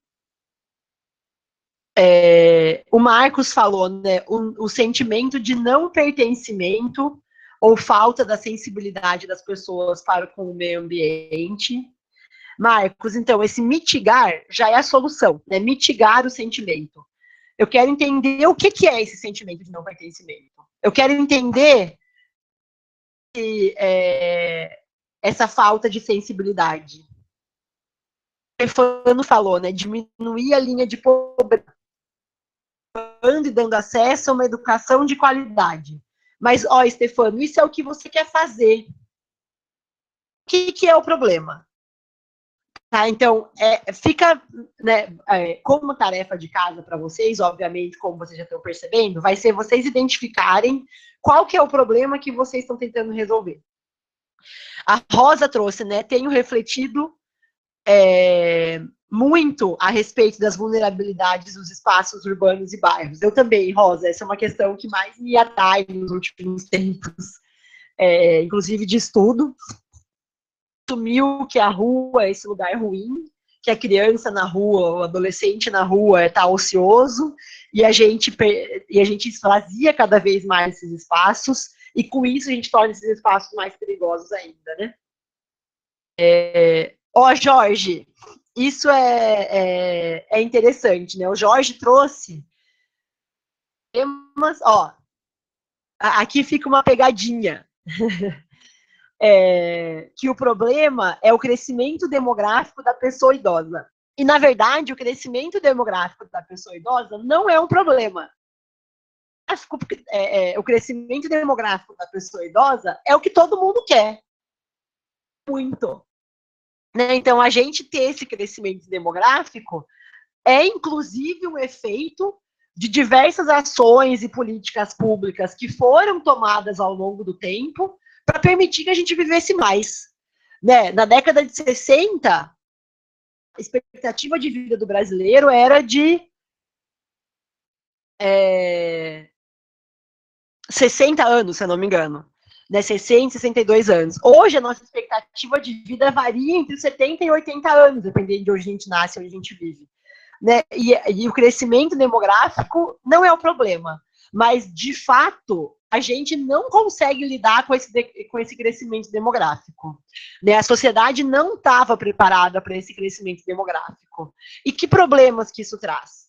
O Marcos falou, né, o sentimento de não pertencimento ou falta da sensibilidade das pessoas para com o meio ambiente. Marcos, então, esse mitigar já é a solução, né? Mitigar o sentimento. Eu quero entender o que é esse sentimento de não pertencimento. Eu quero entender essa falta de sensibilidade. O Stefano falou, né? Diminuir a linha de pobreza e dando acesso a uma educação de qualidade. Mas, ó, Stefano, isso é o que você quer fazer. O que é o problema? Tá, então, fica, né, como tarefa de casa para vocês, obviamente, como vocês já estão percebendo, vai ser vocês identificarem qual que é o problema que vocês estão tentando resolver. A Rosa trouxe, né, tenho refletido muito a respeito das vulnerabilidades dos espaços urbanos e bairros. Eu também, Rosa, essa é uma questão que mais me atrai nos últimos tempos, inclusive de estudo. assumiu que a rua é esse lugar ruim, que a criança na rua, o adolescente na rua está ocioso, e a gente esvazia cada vez mais esses espaços, e com isso a gente torna esses espaços mais perigosos ainda, né? Jorge, isso é interessante, né? O Jorge trouxe temas, aqui fica uma pegadinha. Que o problema é o crescimento demográfico da pessoa idosa. E, na verdade, o crescimento demográfico da pessoa idosa não é um problema. O crescimento demográfico da pessoa idosa é o que todo mundo quer. Muito. Né? Então, a gente ter esse crescimento demográfico é, inclusive, um efeito de diversas ações e políticas públicas que foram tomadas ao longo do tempo para permitir que a gente vivesse mais. Né? Na década de 60, a expectativa de vida do brasileiro era de 60 anos, se eu não me engano. Né? 60, 62 anos. Hoje, a nossa expectativa de vida varia entre 70 e 80 anos, dependendo de onde a gente nasce, onde a gente vive. Né? E o crescimento demográfico não é o problema, mas, de fato, a gente não consegue lidar com esse crescimento demográfico. Né? A sociedade não estava preparada para esse crescimento demográfico. E que problemas que isso traz?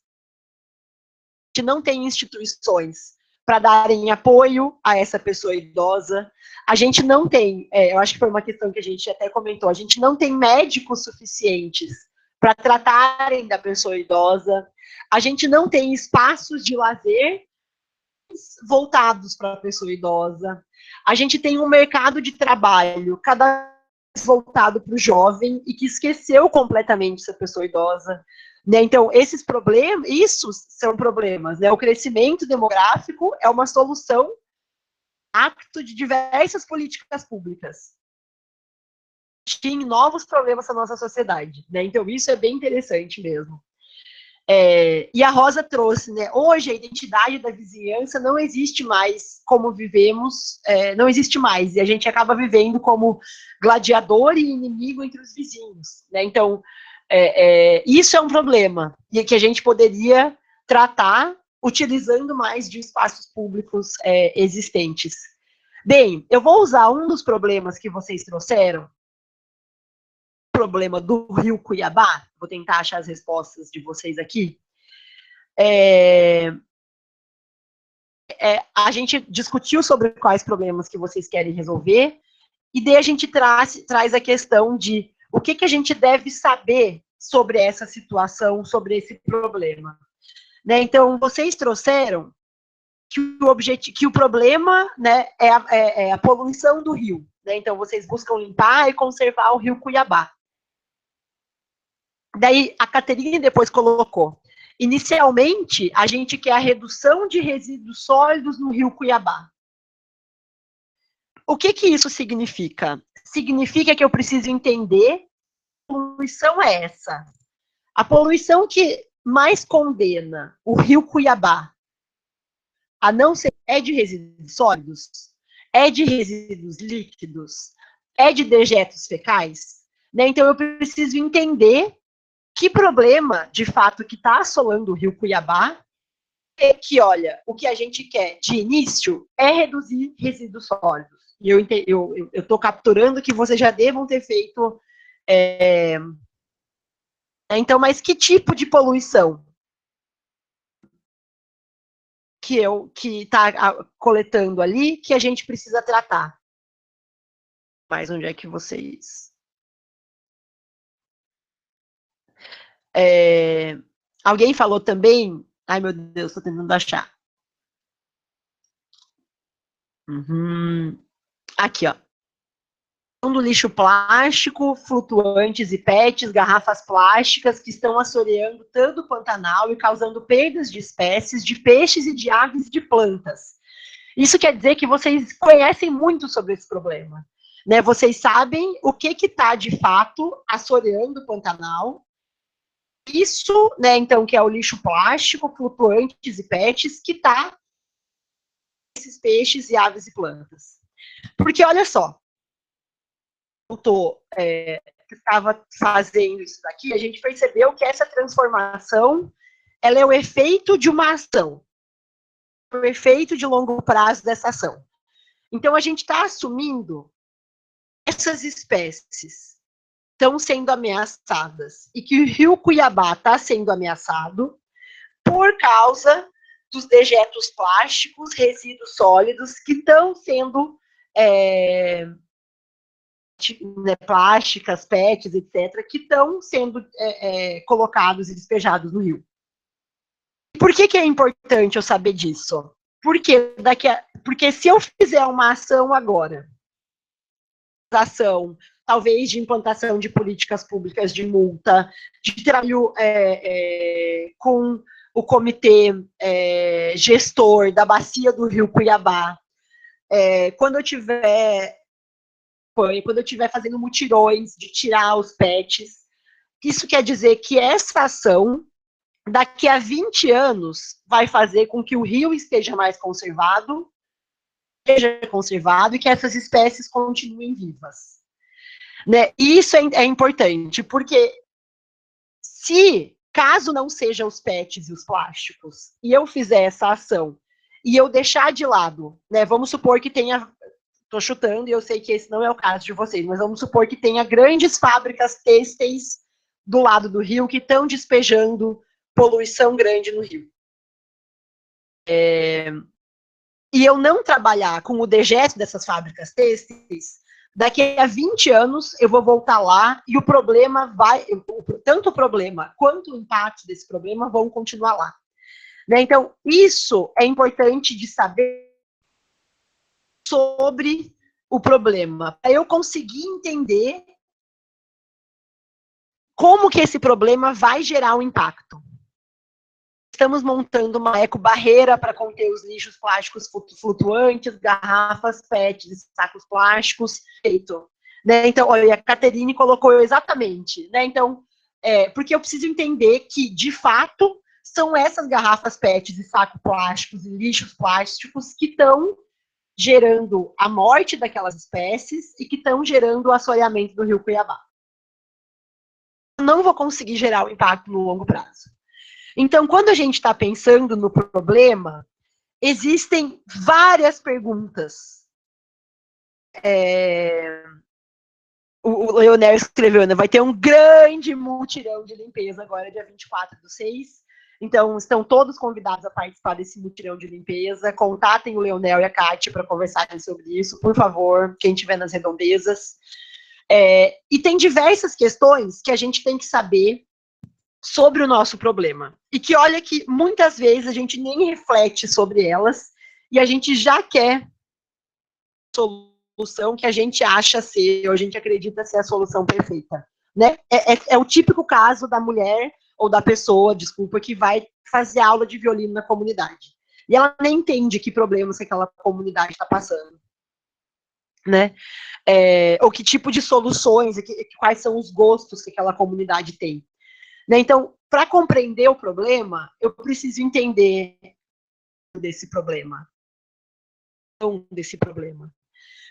A gente não tem instituições para darem apoio a essa pessoa idosa. A gente não tem, eu acho que foi uma questão que a gente até comentou, a gente não tem médicos suficientes para tratarem da pessoa idosa. A gente não tem espaços de lazer voltados para a pessoa idosa. A gente tem um mercado de trabalho cada vez voltado para o jovem e que esqueceu completamente essa pessoa idosa. Né? Então, esses problemas, isso são problemas. Né? O crescimento demográfico é uma solução acto de diversas políticas públicas. Tem novos problemas na nossa sociedade. Né? Então, isso é bem interessante mesmo. E a Rosa trouxe, né? Hoje a identidade da vizinhança não existe mais como vivemos, não existe mais, e a gente acaba vivendo como gladiador e inimigo entre os vizinhos, né? Então, isso é um problema, e que a gente poderia tratar utilizando mais de espaços públicos existentes. Bem, eu vou usar um dos problemas que vocês trouxeram, problema do Rio Cuiabá, vou tentar achar as respostas de vocês aqui. A gente discutiu sobre quais problemas que vocês querem resolver, e daí a gente traz a questão de o que a gente deve saber sobre essa situação, sobre esse problema. Né? Então, vocês trouxeram que o problema, né, é a poluição do rio. Né? Então, vocês buscam limpar e conservar o Rio Cuiabá. Daí a Caterine depois colocou: inicialmente, a gente quer a redução de resíduos sólidos no Rio Cuiabá. O que isso significa? Significa que eu preciso entender que poluição é essa. A poluição que mais condena o Rio Cuiabá a não ser é de resíduos sólidos, é de resíduos líquidos, é de dejetos fecais. Né? Então eu preciso entender que problema, de fato, que está assolando o Rio Cuiabá é que, olha, o que a gente quer de início é reduzir resíduos sólidos. E eu estou capturando que vocês já devam ter feito. Então, mas que tipo de poluição que está coletando ali que a gente precisa tratar? Mas onde é que vocês... Alguém falou também... Ai, meu Deus, estou tentando achar. Aqui, ó. Do lixo plástico, flutuantes e PETs, garrafas plásticas que estão assoreando todo o Pantanal e causando perdas de espécies, de peixes e de aves e de plantas. Isso quer dizer que vocês conhecem muito sobre esse problema. Né? Vocês sabem o que está, de fato, assoreando o Pantanal. Isso, né, então, que é o lixo plástico, flutuantes e PETs, que está esses peixes e aves e plantas. Porque, olha só, que estava fazendo isso daqui, a gente percebeu que essa transformação ela é o efeito de uma ação, o efeito de longo prazo dessa ação. Então, a gente está assumindo essas espécies estão sendo ameaçadas e que o rio Cuiabá está sendo ameaçado por causa dos dejetos plásticos, resíduos sólidos que estão sendo plásticas, PETs, etc., que estão sendo colocados e despejados no rio. Por que é importante eu saber disso? Porque se eu fizer uma ação agora, ação talvez de implantação de políticas públicas de multa, de trabalho com o comitê gestor da bacia do rio Cuiabá, quando eu estiver fazendo mutirões de tirar os PETs, isso quer dizer que essa ação, daqui a 20 anos, vai fazer com que o rio esteja mais conservado e que essas espécies continuem vivas. Né? E isso é importante, porque caso não sejam os PETs e os plásticos, e eu fizer essa ação, e eu deixar de lado, né, vamos supor que tenha, estou chutando, e eu sei que esse não é o caso de vocês, mas vamos supor que tenha grandes fábricas têxteis do lado do rio que estão despejando poluição grande no rio. E eu não trabalhar com o dejeto dessas fábricas têxteis, daqui a 20 anos eu vou voltar lá e o problema tanto o problema quanto o impacto desse problema vão continuar lá. Né? Então, isso é importante de saber sobre o problema, para eu conseguir entender como que esse problema vai gerar um impacto. Estamos montando uma ecobarreira para conter os lixos plásticos flutuantes, garrafas, PETs e sacos plásticos. Feito. Né? Então, olha, a Caterine colocou exatamente. Né? Então, porque eu preciso entender que, de fato, são essas garrafas PETs e sacos plásticos e lixos plásticos que estão gerando a morte daquelas espécies e que estão gerando o assoreamento do rio Cuiabá. Eu não vou conseguir gerar o impacto no longo prazo. Então, quando a gente está pensando no problema, existem várias perguntas. O Leonel escreveu, né, vai ter um grande mutirão de limpeza agora, dia 24/6. Então, estão todos convidados a participar desse mutirão de limpeza. Contatem o Leonel e a Kátia para conversarem sobre isso, por favor, quem estiver nas redondezas. E tem diversas questões que a gente tem que saber sobre o nosso problema. E que, olha, que muitas vezes a gente nem reflete sobre elas e a gente já quer solução que a gente acha ser, ou a gente acredita ser a solução perfeita. Né? É o típico caso da mulher ou da pessoa, desculpa, que vai fazer aula de violino na comunidade. E ela nem entende que problemas que aquela comunidade está passando. Né? Ou que tipo de soluções, quais são os gostos que aquela comunidade tem. Né? Então, para compreender o problema, eu preciso entender desse problema.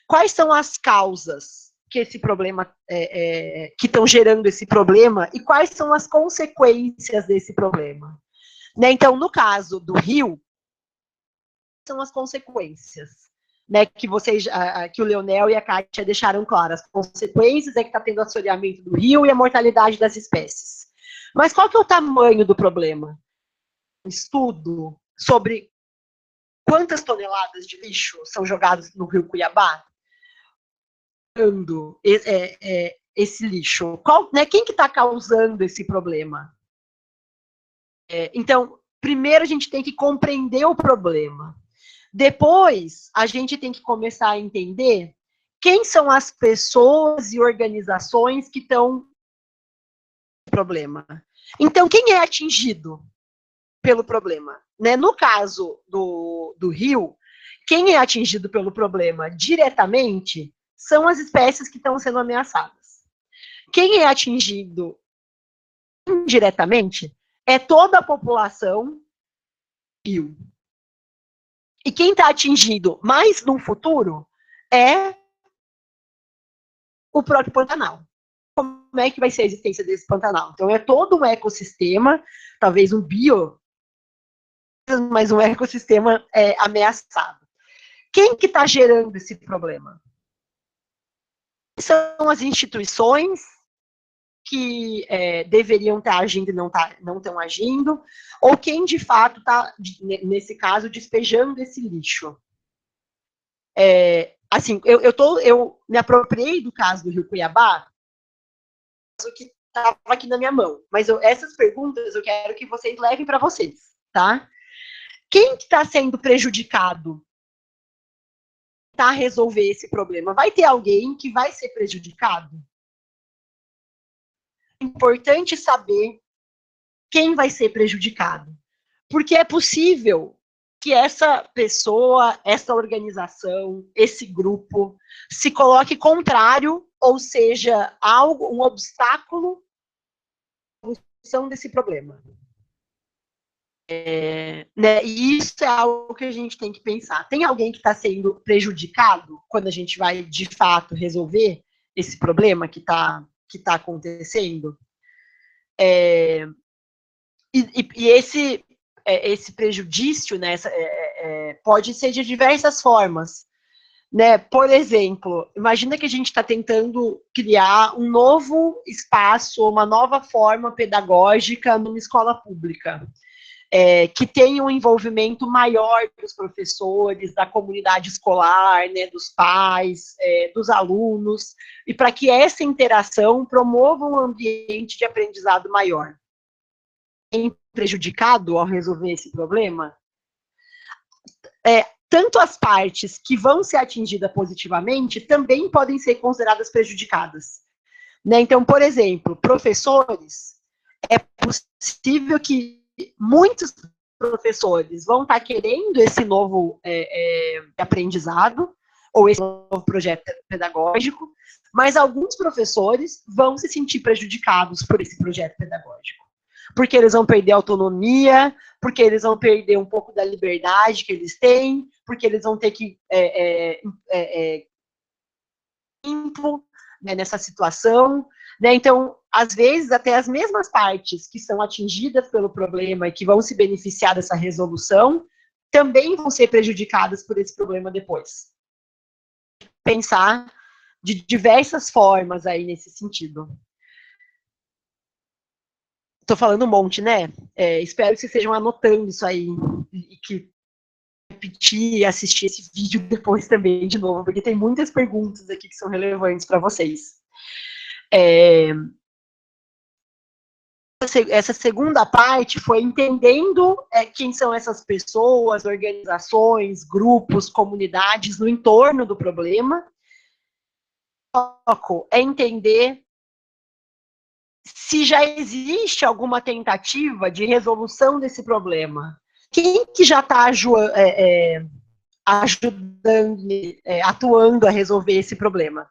Quais são as causas que esse problema que estão gerando esse problema e quais são as consequências desse problema? Né? Então, no caso do rio, são as consequências, né, que o Leonel e a Kátia deixaram claras. As consequências é que está tendo assoreamento do rio e a mortalidade das espécies. Mas qual que é o tamanho do problema? Um estudo sobre quantas toneladas de lixo são jogadas no rio Cuiabá? Esse lixo. Quem que está causando esse problema? Então, primeiro a gente tem que compreender o problema. Depois, a gente tem que começar a entender quem são as pessoas e organizações que estão no problema. Então, quem é atingido pelo problema? Né? No caso do rio, quem é atingido pelo problema diretamente são as espécies que estão sendo ameaçadas. Quem é atingido indiretamente é toda a população do rio. E quem está atingido mais no futuro é o próprio Pantanal. Como é que vai ser a existência desse Pantanal? Então, é todo um ecossistema, talvez um mas um ecossistema ameaçado. Quem que está gerando esse problema? São as instituições que deveriam estar agindo e não estão agindo, ou quem de fato está, nesse caso, despejando esse lixo. Assim, eu me apropriei do caso do Rio Cuiabá, o que estava aqui na minha mão, mas essas perguntas eu quero que vocês levem para vocês, tá? Quem está sendo prejudicado para resolver esse problema? Vai ter alguém que vai ser prejudicado? É importante saber quem vai ser prejudicado, porque é possível que essa pessoa, essa organização, esse grupo se coloque contrário, ou seja, um obstáculo à solução desse problema. Né? E isso é algo que a gente tem que pensar. Tem alguém que está sendo prejudicado quando a gente vai, de fato, resolver esse problema que tá acontecendo? E esse prejudício, né, pode ser de diversas formas. Né? Por exemplo, imagina que a gente está tentando criar um novo espaço, uma nova forma pedagógica numa escola pública. Que tenha um envolvimento maior dos professores, da comunidade escolar, né, dos pais, dos alunos, e para que essa interação promova um ambiente de aprendizado maior. Quem é prejudicado ao resolver esse problema? Tanto as partes que vão ser atingidas positivamente também podem ser consideradas prejudicadas. Né? Então, por exemplo, professores, é possível que muitos professores vão estar querendo esse novo aprendizado, ou esse novo projeto pedagógico, mas alguns professores vão se sentir prejudicados por esse projeto pedagógico, porque eles vão perder autonomia, porque eles vão perder um pouco da liberdade que eles têm, porque eles vão ter que tempo, né, nessa situação, né? Então, às vezes, até as mesmas partes que são atingidas pelo problema e que vão se beneficiar dessa resolução, também vão ser prejudicadas por esse problema depois. Pensar de diversas formas aí nesse sentido. Estou falando um monte, né? Espero que vocês estejam anotando isso aí e que repetir e assistir esse vídeo depois também de novo, porque tem muitas perguntas aqui que são relevantes para vocês. Essa segunda parte foi entendendo quem são essas pessoas, organizações, grupos, comunidades no entorno do problema. O foco é entender se já existe alguma tentativa de resolução desse problema. Quem que já está ajudando, atuando a resolver esse problema?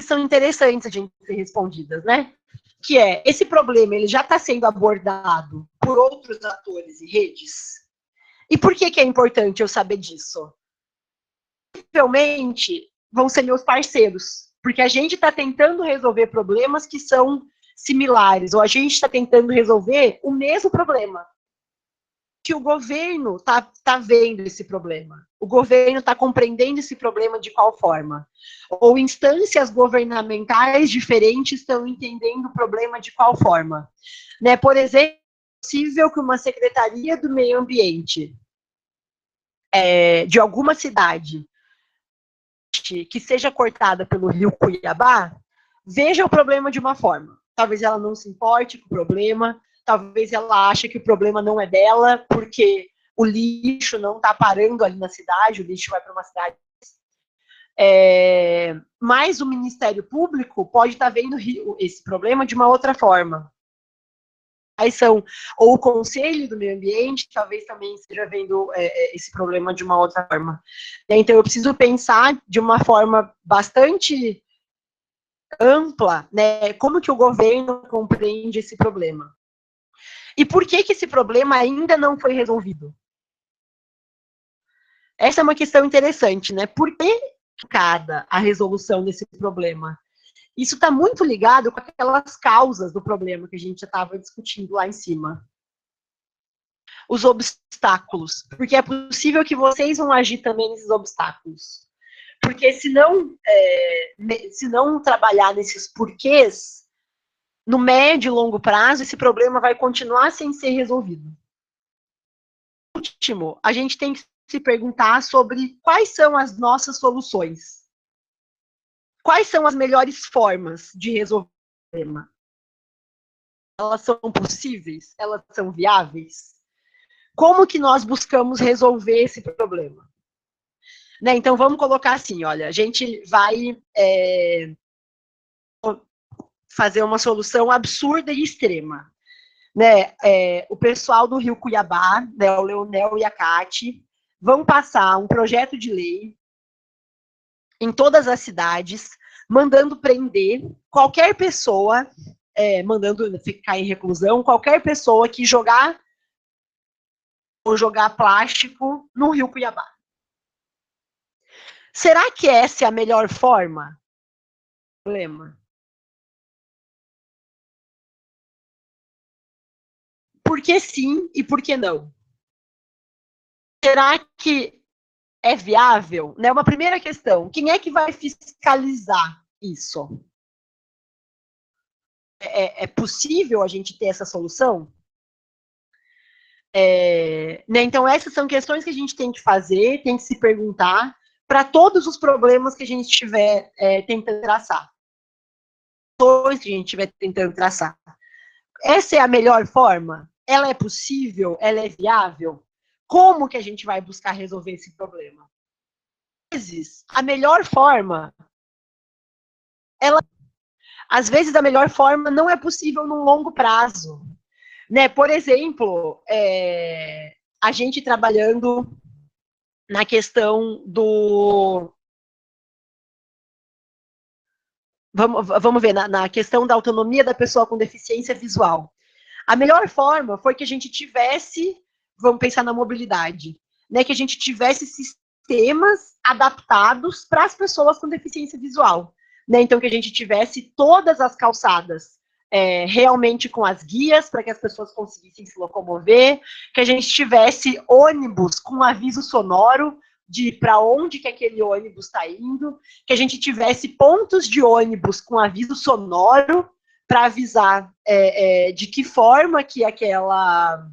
São interessantes de ser respondidas, né? Que esse problema ele já está sendo abordado por outros atores e redes. E por que é importante eu saber disso? Possivelmente vão ser meus parceiros, porque a gente está tentando resolver problemas que são similares, ou a gente está tentando resolver o mesmo problema. Que o governo está vendo esse problema. O governo está compreendendo esse problema de qual forma? Ou instâncias governamentais diferentes estão entendendo o problema de qual forma? Né? Por exemplo, é possível que uma Secretaria do Meio Ambiente de alguma cidade que seja cortada pelo Rio Cuiabá veja o problema de uma forma. Talvez ela não se importe com o problema, talvez ela ache que o problema não é dela, porque o lixo não está parando ali na cidade, o lixo vai para uma cidade. Mas o Ministério Público pode estar vendo esse problema de uma outra forma. Aí são, ou o Conselho do Meio Ambiente, talvez também esteja vendo esse problema de uma outra forma. Então, eu preciso pensar de uma forma bastante ampla, né, como que o governo compreende esse problema. E por que esse problema ainda não foi resolvido? Essa é uma questão interessante, né? Por que a resolução desse problema? Isso está muito ligado com aquelas causas do problema que a gente já estava discutindo lá em cima. Os obstáculos, porque é possível que vocês vão agir também nesses obstáculos. Porque se não trabalhar nesses porquês, no médio e longo prazo, esse problema vai continuar sem ser resolvido. Por último, a gente tem que se perguntar sobre quais são as nossas soluções. Quais são as melhores formas de resolver o problema? Elas são possíveis? Elas são viáveis? Como que nós buscamos resolver esse problema? Né, então, vamos colocar assim, olha, a gente vai fazer uma solução absurda e extrema. Né, o pessoal do Rio Cuiabá, né, o Leonel e a Cate, vão passar um projeto de lei em todas as cidades, mandando prender qualquer pessoa, mandando ficar em reclusão, qualquer pessoa que jogar plástico no Rio Cuiabá. Será que essa é a melhor forma? Problema. Por que sim e por que não? Será que é viável? Né? Uma primeira questão, quem é que vai fiscalizar isso? É possível a gente ter essa solução? Né? Então, essas são questões que a gente tem que fazer, tem que se perguntar para todos os problemas que a gente estiver tentando traçar. Que a gente estiver tentando traçar. Essa é a melhor forma? Ela é possível? Ela é viável? Como que a gente vai buscar resolver esse problema? Às vezes, a melhor forma, às vezes a melhor forma não é possível num longo prazo. Né? Por exemplo, a gente trabalhando na questão do... Vamos ver, na questão da autonomia da pessoa com deficiência visual. A melhor forma foi que a gente tivesse, vamos pensar na mobilidade, né, que a gente tivesse sistemas adaptados para as pessoas com deficiência visual. Né, então, que a gente tivesse todas as calçadas realmente com as guias, para que as pessoas conseguissem se locomover, que a gente tivesse ônibus com aviso sonoro de para onde que aquele ônibus está indo, que a gente tivesse pontos de ônibus com aviso sonoro, para avisar de que forma que aquela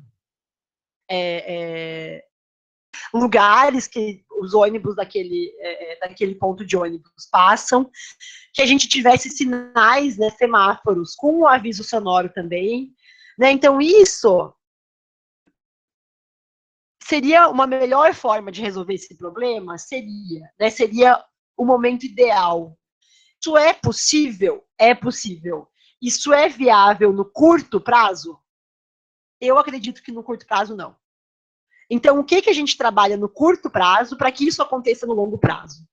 lugares que os ônibus daquele ponto de ônibus passam, que a gente tivesse sinais, né, semáforos com o aviso sonoro também, né? Então isso seria uma melhor forma de resolver esse problema? Seria, né? Seria o momento ideal. Isso é possível? É possível. Isso é viável no curto prazo? Eu acredito que no curto prazo não. Então, o que a gente trabalha no curto prazo para que isso aconteça no longo prazo?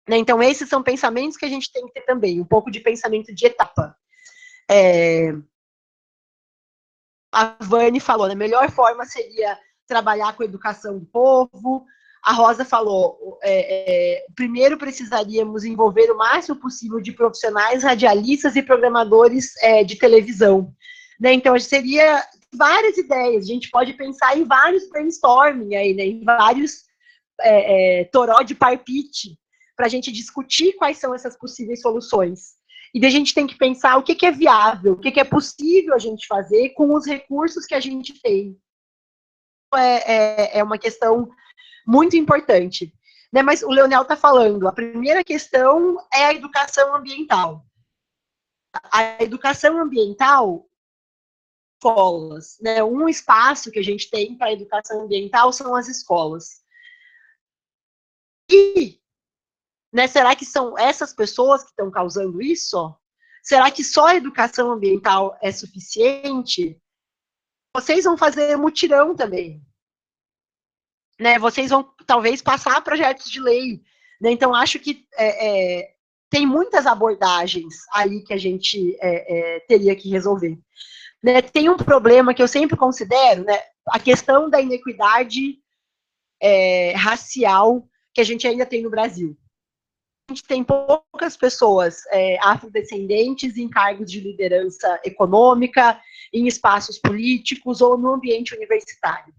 Né? Então, esses são pensamentos que a gente tem que ter também, um pouco de pensamento de etapa. A Vani falou, né, a melhor forma seria trabalhar com a educação do povo. A Rosa falou, primeiro precisaríamos envolver o máximo possível de profissionais, radialistas e programadores de televisão. Né? Então, seria várias ideias, a gente pode pensar em vários brainstorming aí, né? Em vários toró de parpite, para a gente discutir quais são essas possíveis soluções. E a gente tem que pensar o que é viável, o que é possível a gente fazer com os recursos que a gente tem. É uma questão muito importante. Né? Mas o Leonel está falando, a primeira questão é a educação ambiental. A educação ambiental, escolas, né? Um espaço que a gente tem para a educação ambiental são as escolas. E, né, será que são essas pessoas que estão causando isso? Será que só a educação ambiental é suficiente? Vocês vão fazer mutirão também. Né? Vocês vão, talvez, passar projetos de lei. Né? Então, acho que tem muitas abordagens aí que a gente teria que resolver. Né? Tem um problema que eu sempre considero, né? A questão da inequidade racial que a gente ainda tem no Brasil. A gente tem poucas pessoas afrodescendentes em cargos de liderança econômica, em espaços políticos ou no ambiente universitário.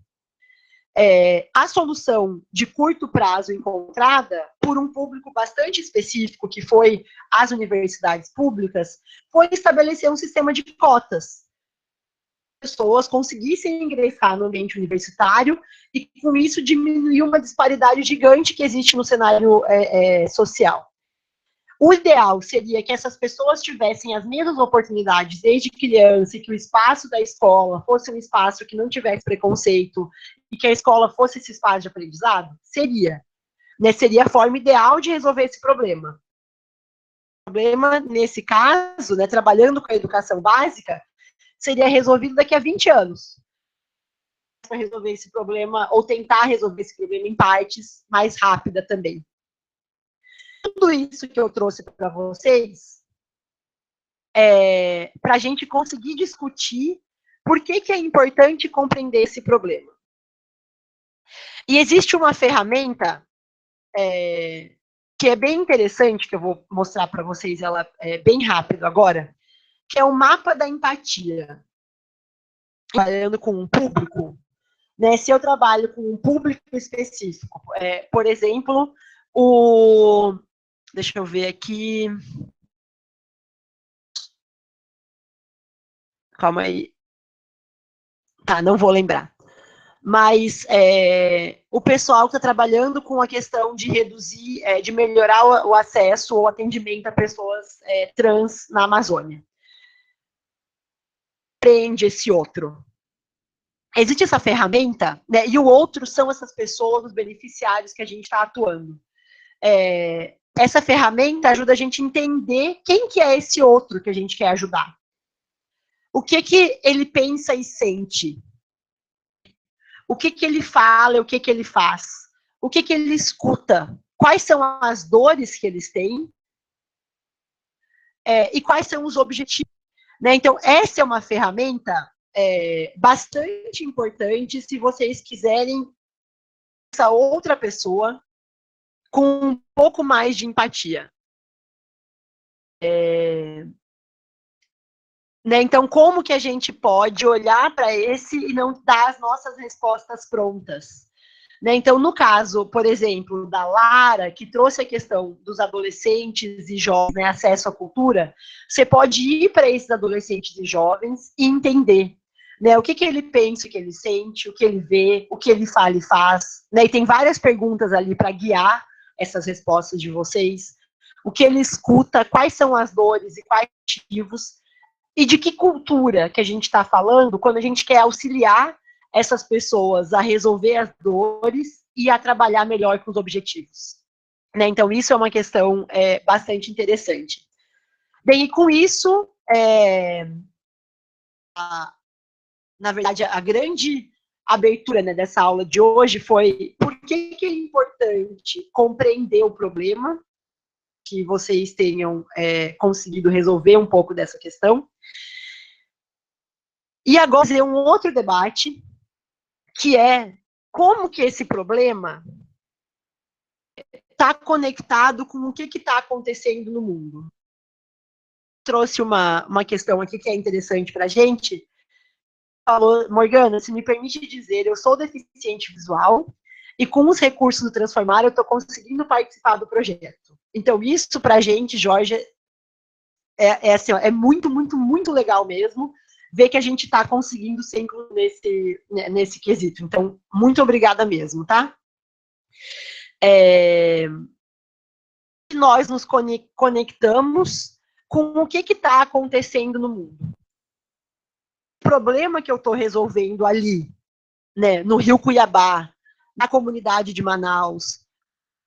A solução de curto prazo encontrada por um público bastante específico, que foi as universidades públicas, foi estabelecer um sistema de cotas. Pessoas conseguissem ingressar no ambiente universitário e, com isso, diminuir uma disparidade gigante que existe no cenário social. O ideal seria que essas pessoas tivessem as mesmas oportunidades desde criança e que o espaço da escola fosse um espaço que não tivesse preconceito e que a escola fosse esse espaço de aprendizado? Seria. Seria a forma ideal de resolver esse problema. O problema, nesse caso, trabalhando com a educação básica, seria resolvido daqui a 20 anos. Para resolver esse problema, ou tentar resolver esse problema em partes, mais rápida também. Tudo isso que eu trouxe para vocês, para a gente conseguir discutir por que é importante compreender esse problema. E existe uma ferramenta que é bem interessante, que eu vou mostrar para vocês ela bem rápido agora, que é o mapa da empatia. Trabalhando com um público, se eu trabalho com um público específico, por exemplo, deixa eu ver aqui. Calma aí. Tá, não vou lembrar. Mas o pessoal está trabalhando com a questão de reduzir, de melhorar o acesso ou atendimento a pessoas trans na Amazônia. Prende esse outro. Existe essa ferramenta, e o outro são essas pessoas, os beneficiários que a gente está atuando. Essa ferramenta ajuda a gente a entender quem que é esse outro que a gente quer ajudar. O que ele pensa e sente? O que ele fala, o que ele faz? O que ele escuta? Quais são as dores que eles têm? E quais são os objetivos? Então, essa é uma ferramenta bastante importante se vocês quiserem essa outra pessoa com um pouco mais de empatia. Então, como que a gente pode olhar para esse e não dar as nossas respostas prontas? Então, no caso, por exemplo, da Lara, que trouxe a questão dos adolescentes e jovens, acesso à cultura, você pode ir para esses adolescentes e jovens e entender o que ele pensa, o que ele sente, o que ele vê, o que ele fala e faz. E tem várias perguntas ali para guiar essas respostas de vocês. O que ele escuta, quais são as dores e quais motivos, e de que cultura que a gente está falando quando a gente quer auxiliar essas pessoas a resolver as dores e a trabalhar melhor com os objetivos. Então, isso é uma questão bastante interessante. Bem, e com isso, na verdade, a grande abertura dessa aula de hoje foi por que é importante compreender o problema, que vocês tenham conseguido resolver um pouco dessa questão. E agora, fazer um outro debate, que é como que esse problema está conectado com o que está acontecendo no mundo. Trouxe uma questão aqui que é interessante para a gente. Falou, Morgana, se me permite dizer, eu sou deficiente visual e com os recursos do Transformar eu estou conseguindo participar do projeto. Então, isso para a gente, Jorge, assim, é muito, muito, muito legal mesmo ver que a gente está conseguindo ser incluído nesse quesito. Então, muito obrigada mesmo, tá? Nós nos conectamos com o que está acontecendo no mundo. O problema que eu estou resolvendo ali, no Rio Cuiabá, na comunidade de Manaus,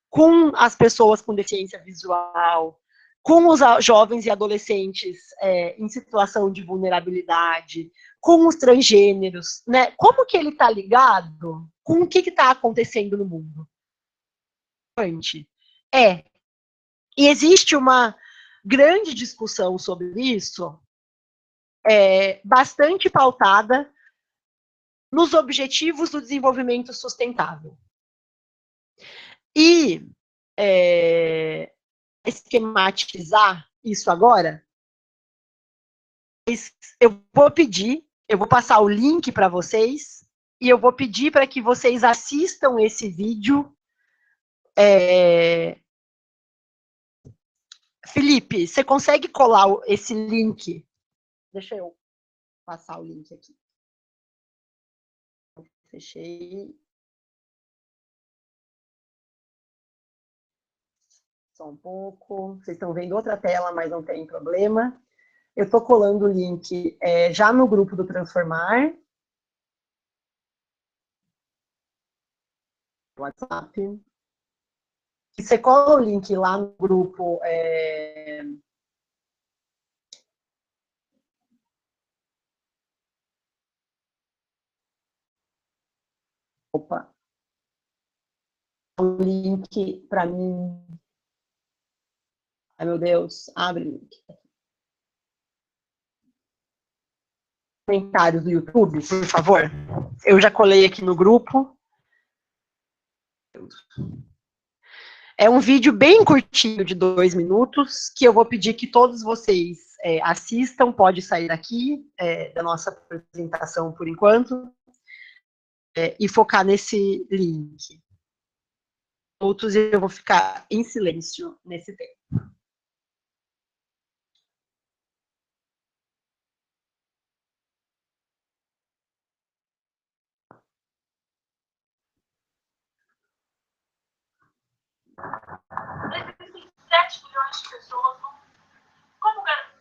com as pessoas com deficiência visual, com os jovens e adolescentes em situação de vulnerabilidade, com os transgêneros, como que ele está ligado com o que está acontecendo no mundo? E existe uma grande discussão sobre isso, bastante pautada nos objetivos do desenvolvimento sustentável. E esquematizar isso agora, eu vou passar o link para vocês, e eu vou pedir para que vocês assistam esse vídeo. Felipe, você consegue colar esse link? Deixa eu passar o link aqui. Fechei. Só um pouco. Vocês estão vendo outra tela, mas não tem problema. Eu estou colando o link já no grupo do Transformar. WhatsApp. E você cola o link lá no grupo. Opa. O link para mim. Ai, meu Deus. Abre o link. Comentários do YouTube, por favor. Eu já colei aqui no grupo. É um vídeo bem curtinho, de 2 minutos, que eu vou pedir que todos vocês assistam. Pode sair daqui da nossa apresentação por enquanto, e focar nesse link. Outros eu vou ficar em silêncio nesse tempo. Existem 7 milhões de pessoas no mundo. Como garantir?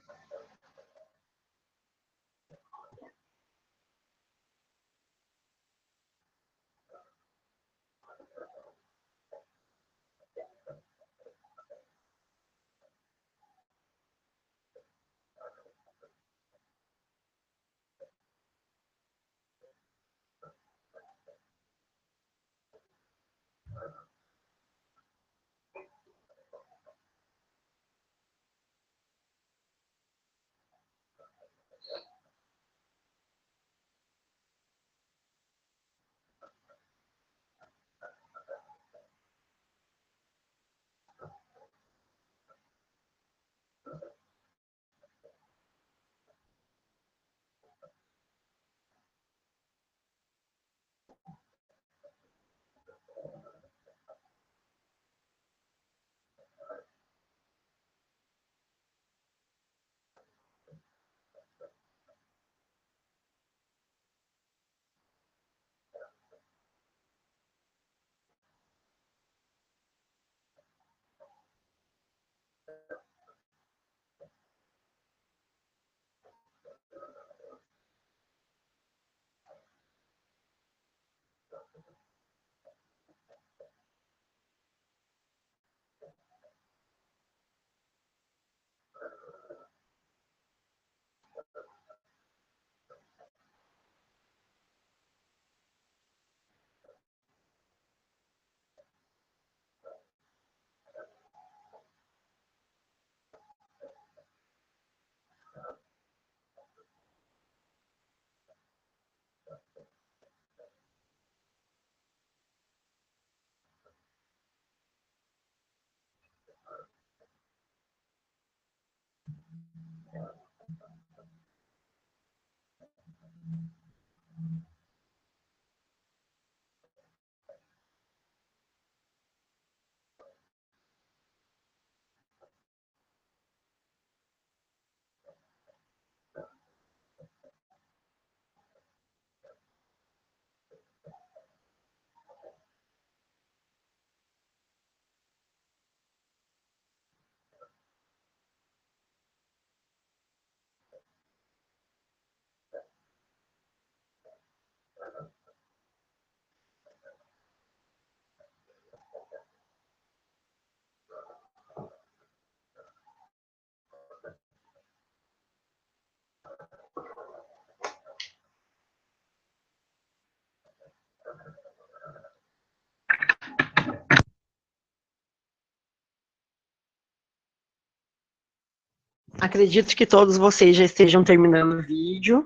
Acredito que todos vocês já estejam terminando o vídeo.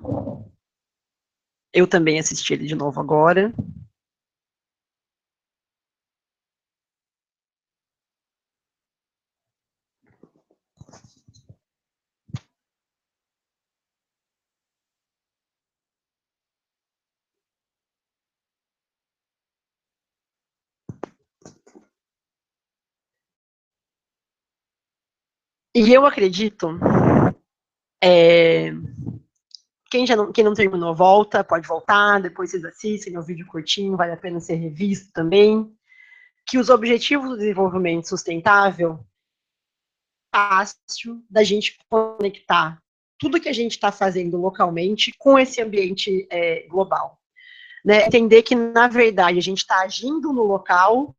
Eu também assisti ele de novo agora. E eu acredito, quem não terminou, volta, pode voltar, depois vocês assistem, é um vídeo curtinho, vale a pena ser revisto também, que os Objetivos do Desenvolvimento Sustentável é fácil da gente conectar tudo que a gente está fazendo localmente com esse ambiente global. Né? Entender que, na verdade, a gente está agindo no local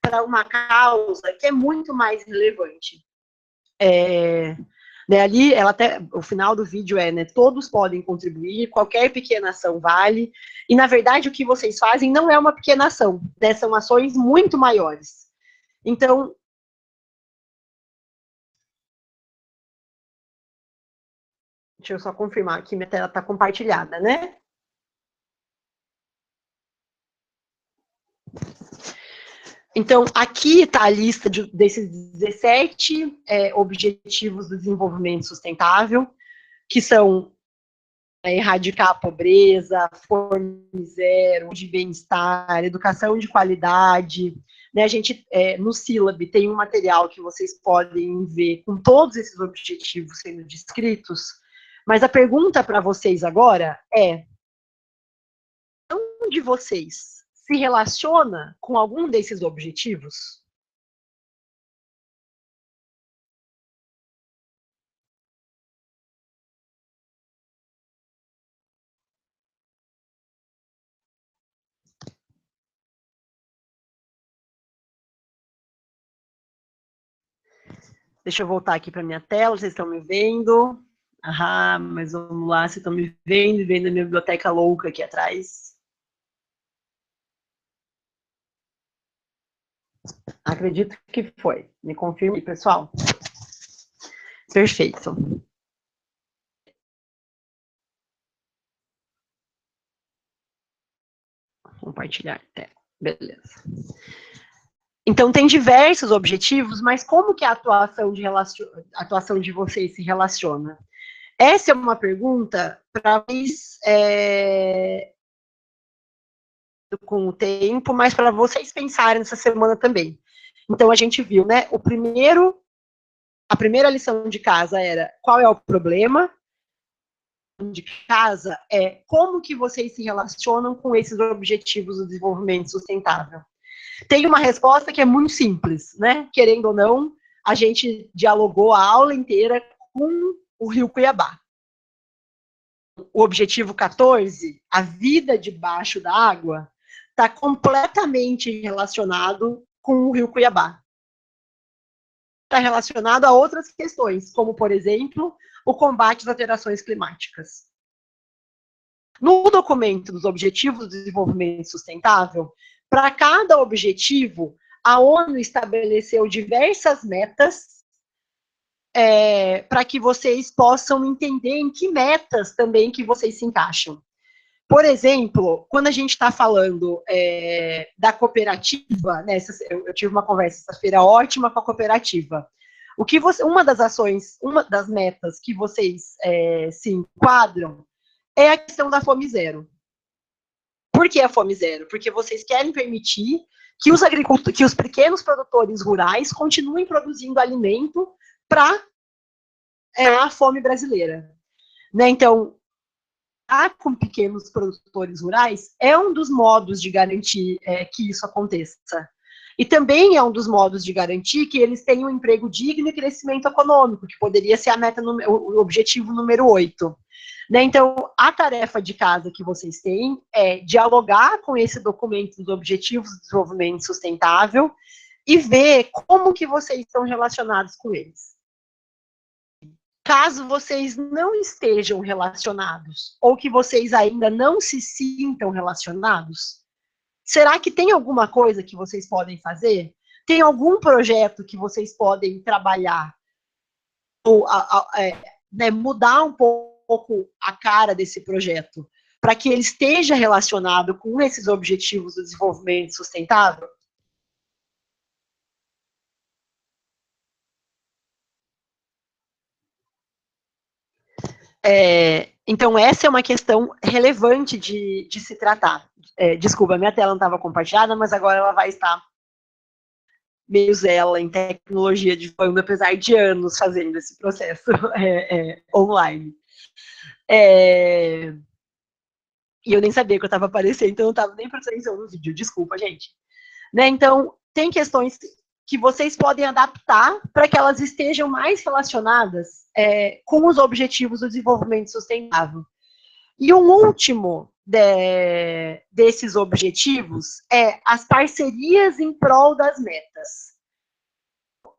para uma causa que é muito mais relevante. Né, ali, ela até, o final do vídeo né, todos podem contribuir, qualquer pequena ação vale, e na verdade o que vocês fazem não é uma pequena ação, né, são ações muito maiores. Então, deixa eu só confirmar aqui, minha tela está compartilhada, né? Então, aqui está a lista desses 17 Objetivos do Desenvolvimento Sustentável, que são erradicar a pobreza, fome zero, de bem-estar, educação de qualidade. Né? A gente, no Sílab, tem um material que vocês podem ver com todos esses objetivos sendo descritos, mas a pergunta para vocês agora é: onde vocês se relaciona com algum desses objetivos? Deixa eu voltar aqui para minha tela, vocês estão me vendo? Ah, mas vamos lá, vocês estão me vendo, vendo a minha biblioteca louca aqui atrás. Acredito que foi. Me confirme, pessoal. Perfeito. Compartilhar tela. Beleza. Então, tem diversos objetivos, mas como que a atuação de vocês se relaciona? Essa é uma pergunta para vocês com o tempo, mas para vocês pensarem nessa semana também. Então, a gente viu, né? A primeira lição de casa era qual é o problema de casa é como que vocês se relacionam com esses objetivos do desenvolvimento sustentável. Tem uma resposta que é muito simples, né? Querendo ou não, a gente dialogou a aula inteira com o Rio Cuiabá. O objetivo 14, a vida debaixo da água, está completamente relacionado com o Rio Cuiabá. Está relacionado a outras questões, como, por exemplo, o combate às alterações climáticas. No documento dos Objetivos do Desenvolvimento Sustentável, para cada objetivo, a ONU estabeleceu diversas metas para que vocês possam entender em que metas também que vocês se encaixam. Por exemplo, quando a gente está falando da cooperativa, né, eu tive uma conversa essa-feira ótima com a cooperativa. Uma das ações, uma das metas que vocês se enquadram é a questão da fome zero. Por que a fome zero? Porque vocês querem permitir que os pequenos produtores rurais continuem produzindo alimento para a fome brasileira. Né? Então, com pequenos produtores rurais é um dos modos de garantir que isso aconteça. E também é um dos modos de garantir que eles tenham um emprego digno e crescimento econômico, que poderia ser o objetivo número 8. Né? Então, a tarefa de casa que vocês têm é dialogar com esse documento dos Objetivos de Desenvolvimento Sustentável e ver como que vocês estão relacionados com eles. Caso vocês não estejam relacionados, ou que vocês ainda não se sintam relacionados, será que tem alguma coisa que vocês podem fazer? Tem algum projeto que vocês podem trabalhar? Ou mudar um pouco a cara desse projeto, para que ele esteja relacionado com esses objetivos do desenvolvimento sustentável? Então, essa é uma questão relevante de se tratar. Desculpa, minha tela não estava compartilhada, mas agora ela vai estar meio zela em tecnologia de fundo, apesar de anos fazendo esse processo online. E eu nem sabia que eu estava aparecendo, então eu não estava nem prestando atenção no vídeo, desculpa, gente. Né? Então, tem questões que vocês podem adaptar para que elas estejam mais relacionadas com os objetivos do desenvolvimento sustentável. E um último desses objetivos é as parcerias em prol das metas.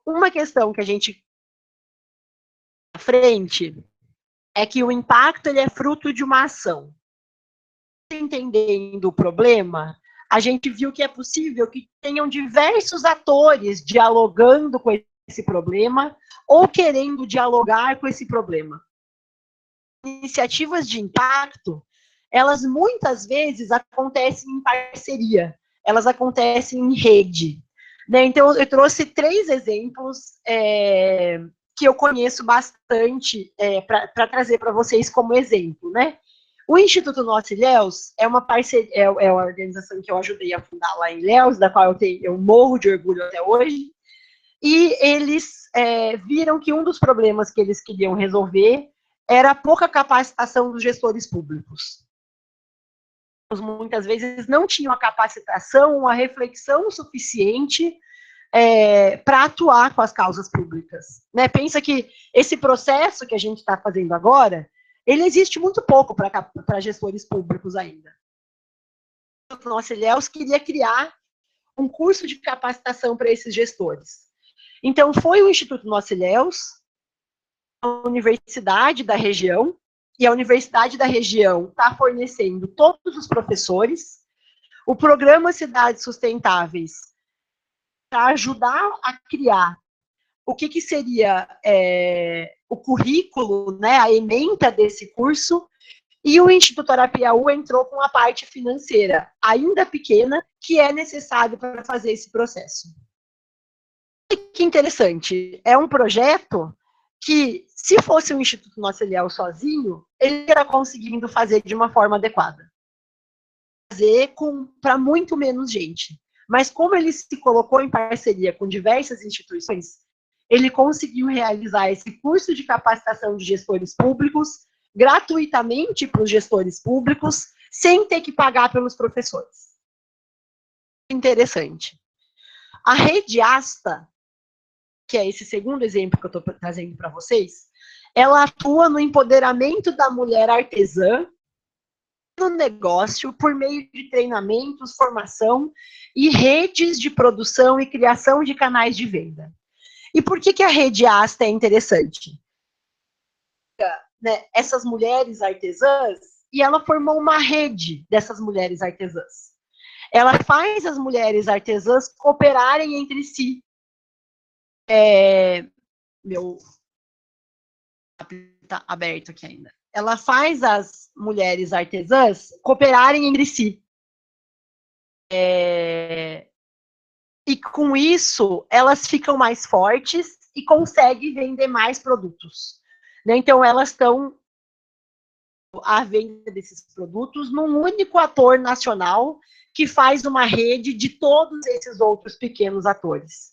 Uma questão que a gente à frente é que o impacto ele é fruto de uma ação. Entendendo o problema, a gente viu que é possível que tenham diversos atores dialogando com esse problema ou querendo dialogar com esse problema. Iniciativas de impacto, elas muitas vezes acontecem em parceria, elas acontecem em rede. Né? Então, eu trouxe 3 exemplos que eu conheço bastante para trazer para vocês como exemplo. Né? O Instituto Nossa Ilhéus é uma parceria, é uma organização que eu ajudei a fundar lá em Ilhéus, da qual eu morro de orgulho até hoje, e eles viram que um dos problemas que eles queriam resolver era a pouca capacitação dos gestores públicos. Muitas vezes não tinham a capacitação, a reflexão suficiente para atuar com as causas públicas. Né? Pensa que esse processo que a gente está fazendo agora, ele existe muito pouco para gestores públicos ainda. O Nossa Ilhéus queria criar um curso de capacitação para esses gestores. Então, foi o Instituto Nossa Ilhéus, a universidade da região, e a universidade da região está fornecendo todos os professores, o programa Cidades Sustentáveis, para ajudar a criar o que seria o currículo, né, a ementa desse curso, e o Instituto Arapiaú entrou com a parte financeira, ainda pequena, que é necessário para fazer esse processo. Que interessante, é um projeto que, se fosse o Instituto Nossa Ilhéus sozinho, ele era conseguindo fazer de uma forma adequada. Fazer para muito menos gente. Mas como ele se colocou em parceria com diversas instituições, ele conseguiu realizar esse curso de capacitação de gestores públicos gratuitamente para os gestores públicos, sem ter que pagar pelos professores. Interessante. A Rede Asta, que é esse segundo exemplo que eu estou trazendo para vocês, ela atua no empoderamento da mulher artesã no negócio por meio de treinamentos, formação e redes de produção e criação de canais de venda. E por que a Rede Asta é interessante? Né, essas mulheres artesãs, e ela formou uma rede dessas mulheres artesãs. Ela faz as mulheres artesãs cooperarem entre si. Meu está aberto aqui ainda. Ela faz as mulheres artesãs cooperarem entre si. E com isso, elas ficam mais fortes e conseguem vender mais produtos. Né? Então, elas estão à venda desses produtos num único ator nacional que faz uma rede de todos esses outros pequenos atores.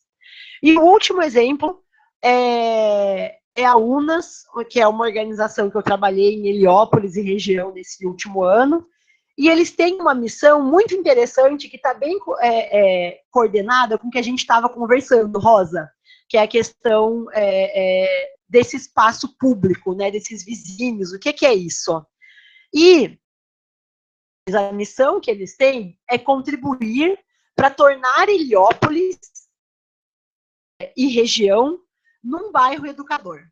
E o último exemplo é a UNAS, que é uma organização que eu trabalhei em Heliópolis e região nesse último ano, e eles têm uma missão muito interessante que está bem coordenada com o que a gente estava conversando, Rosa, que é a questão desse espaço público, né, desses vizinhos, o que é isso? E a missão que eles têm é contribuir para tornar Heliópolis e região num bairro educador.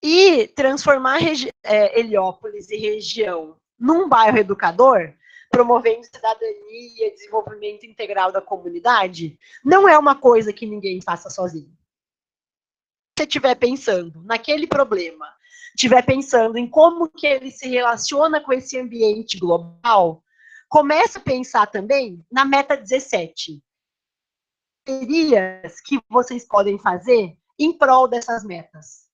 E transformar Heliópolis e região num bairro educador, promovendo cidadania e desenvolvimento integral da comunidade, não é uma coisa que ninguém faça sozinho. Se você estiver pensando naquele problema, estiver pensando em como que ele se relaciona com esse ambiente global, comece a pensar também na meta 17. Que vocês podem fazer em prol dessas metas.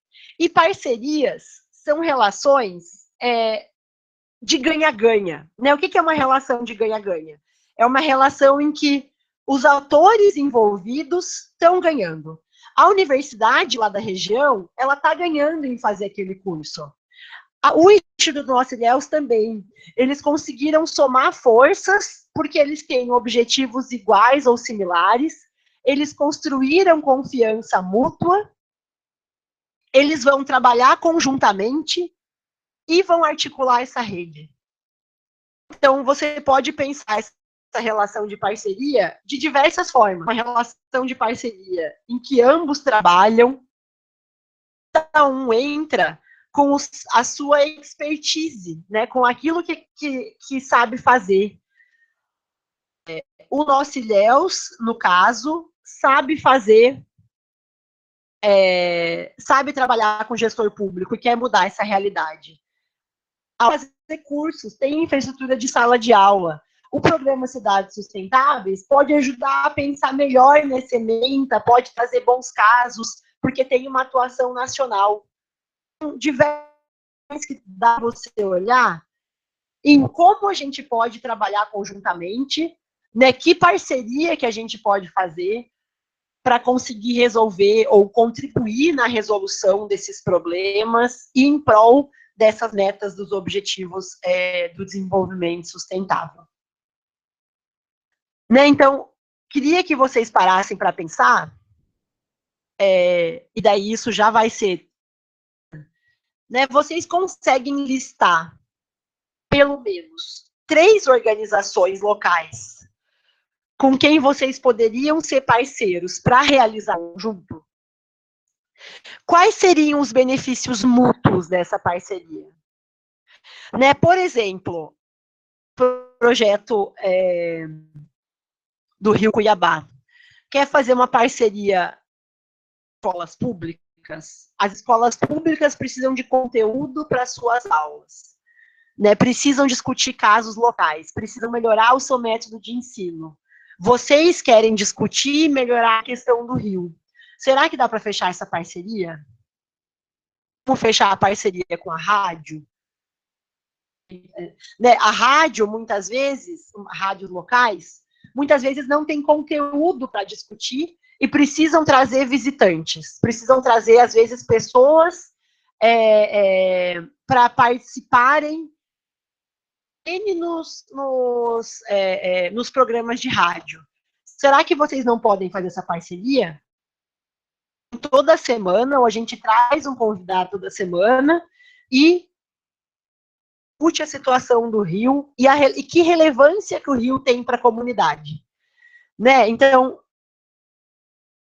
E parcerias são relações de ganha-ganha, né? O que é uma relação de ganha-ganha? É uma relação em que os atores envolvidos estão ganhando. A universidade lá da região, ela está ganhando em fazer aquele curso. O Instituto Nossa Ilhéus também. Eles conseguiram somar forças, porque eles têm objetivos iguais ou similares, eles construíram confiança mútua, eles vão trabalhar conjuntamente e vão articular essa rede. Então, você pode pensar essa relação de parceria de diversas formas. Uma relação de parceria em que ambos trabalham, cada um entra com a sua expertise, né, com aquilo que sabe fazer. O Nosso Ilhéus, no caso, sabe fazer, sabe trabalhar com gestor público e quer mudar essa realidade. Ao fazer cursos, tem infraestrutura de sala de aula. O programa Cidades Sustentáveis pode ajudar a pensar melhor nessa ementa, pode trazer bons casos, porque tem uma atuação nacional. Diversas que dá para você olhar em como a gente pode trabalhar conjuntamente, né, que parceria que a gente pode fazer para conseguir resolver ou contribuir na resolução desses problemas e em prol dessas metas dos objetivos do desenvolvimento sustentável. Né, então, queria que vocês parassem para pensar, e daí isso já vai ser, né, vocês conseguem listar pelo menos 3 organizações locais com quem vocês poderiam ser parceiros para realizar um junto? Quais seriam os benefícios mútuos dessa parceria? Né, por exemplo, o projeto do Rio Cuiabá quer fazer uma parceria com escolas públicas. As escolas públicas precisam de conteúdo para suas aulas, né, precisam discutir casos locais, precisam melhorar o seu método de ensino. Vocês querem discutir e melhorar a questão do Rio. Será que dá para fechar essa parceria? Como fechar a parceria com a rádio? Né, a rádio, muitas vezes, rádios locais, muitas vezes não tem conteúdo para discutir e precisam trazer visitantes, precisam trazer, às vezes, pessoas para participarem nos programas de rádio. Será que vocês não podem fazer essa parceria? Toda semana, ou a gente traz um convidado toda semana e discute a situação do Rio e que relevância que o Rio tem para a comunidade. Né? Então,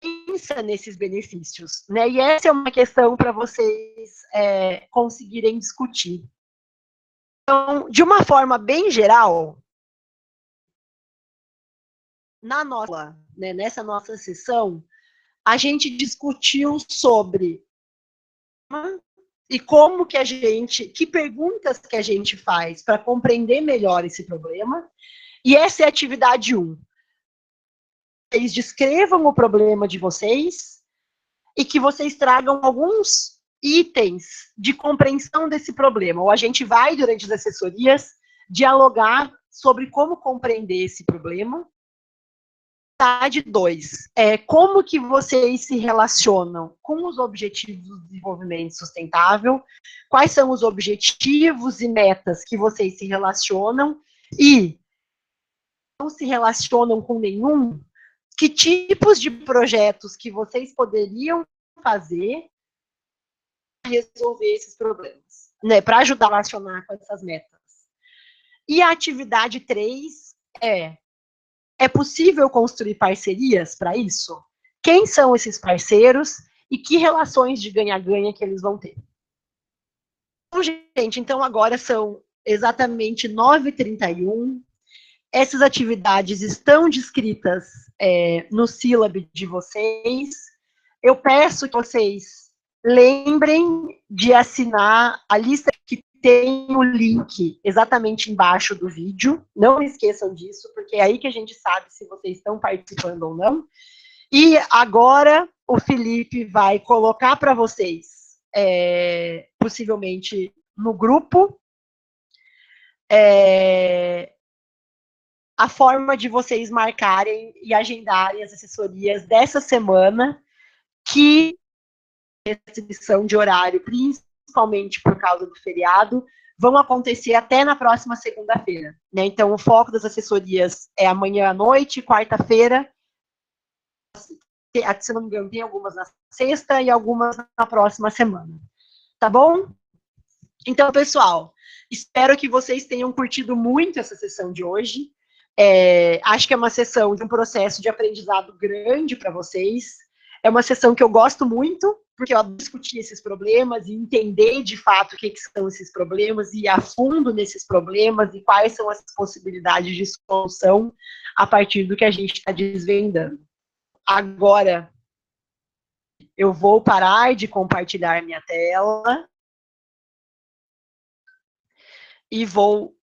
pensa nesses benefícios. Né? E essa é uma questão para vocês conseguirem discutir. Então, de uma forma bem geral, nessa nossa sessão, a gente discutiu sobre e como que perguntas que a gente faz para compreender melhor esse problema, e essa é a atividade 1. Vocês descrevam o problema de vocês e que vocês tragam alguns itens de compreensão desse problema, ou a gente vai, durante as assessorias, dialogar sobre como compreender esse problema. Atividade 2, como que vocês se relacionam com os objetivos do desenvolvimento sustentável, quais são os objetivos e metas que vocês se relacionam, e não se relacionam com nenhum, que tipos de projetos que vocês poderiam fazer para resolver esses problemas, né, para ajudar a relacionar com essas metas. E a atividade 3 é possível construir parcerias para isso? Quem são esses parceiros e que relações de ganha-ganha que eles vão ter? Bom, gente, então agora são exatamente 9h31. Essas atividades estão descritas no sílabo de vocês. Eu peço que vocês lembrem de assinar a lista que tem o link exatamente embaixo do vídeo. Não esqueçam disso, porque é aí que a gente sabe se vocês estão participando ou não. E agora o Felipe vai colocar para vocês possivelmente no grupo, a forma de vocês marcarem e agendarem as assessorias dessa semana, que restrição de horário, principalmente por causa do feriado, vão acontecer até na próxima segunda-feira, né? Então, o foco das assessorias é amanhã à noite, quarta-feira, se não me engano, tem algumas na sexta e algumas na próxima semana. Tá bom? Então, pessoal, espero que vocês tenham curtido muito essa sessão de hoje. Acho que é uma sessão de um processo de aprendizado grande para vocês. É uma sessão que eu gosto muito, porque eu adoro discutir esses problemas e entender de fato o que são esses problemas, e ir a fundo nesses problemas e quais são as possibilidades de solução a partir do que a gente está desvendando. Agora, eu vou parar de compartilhar minha tela e vou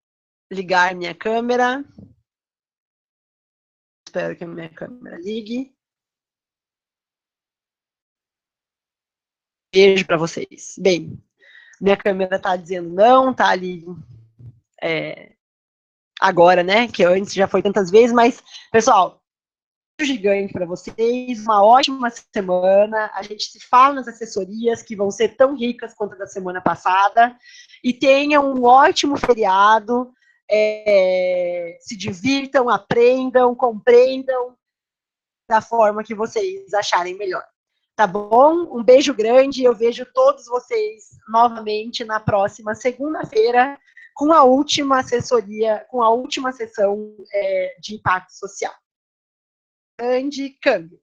ligar minha câmera. Espero que a minha câmera ligue. Beijo para vocês. Bem, minha câmera está dizendo não, está ali agora, né? Que antes já foi tantas vezes, mas, pessoal, gigante para vocês, uma ótima semana. A gente se fala nas assessorias, que vão ser tão ricas quanto a da semana passada, e tenham um ótimo feriado. Se divirtam, aprendam, compreendam da forma que vocês acharem melhor. Tá bom? Um beijo grande. Eu vejo todos vocês novamente na próxima segunda-feira com a última assessoria, com a última sessão de impacto social. Grande câmbio.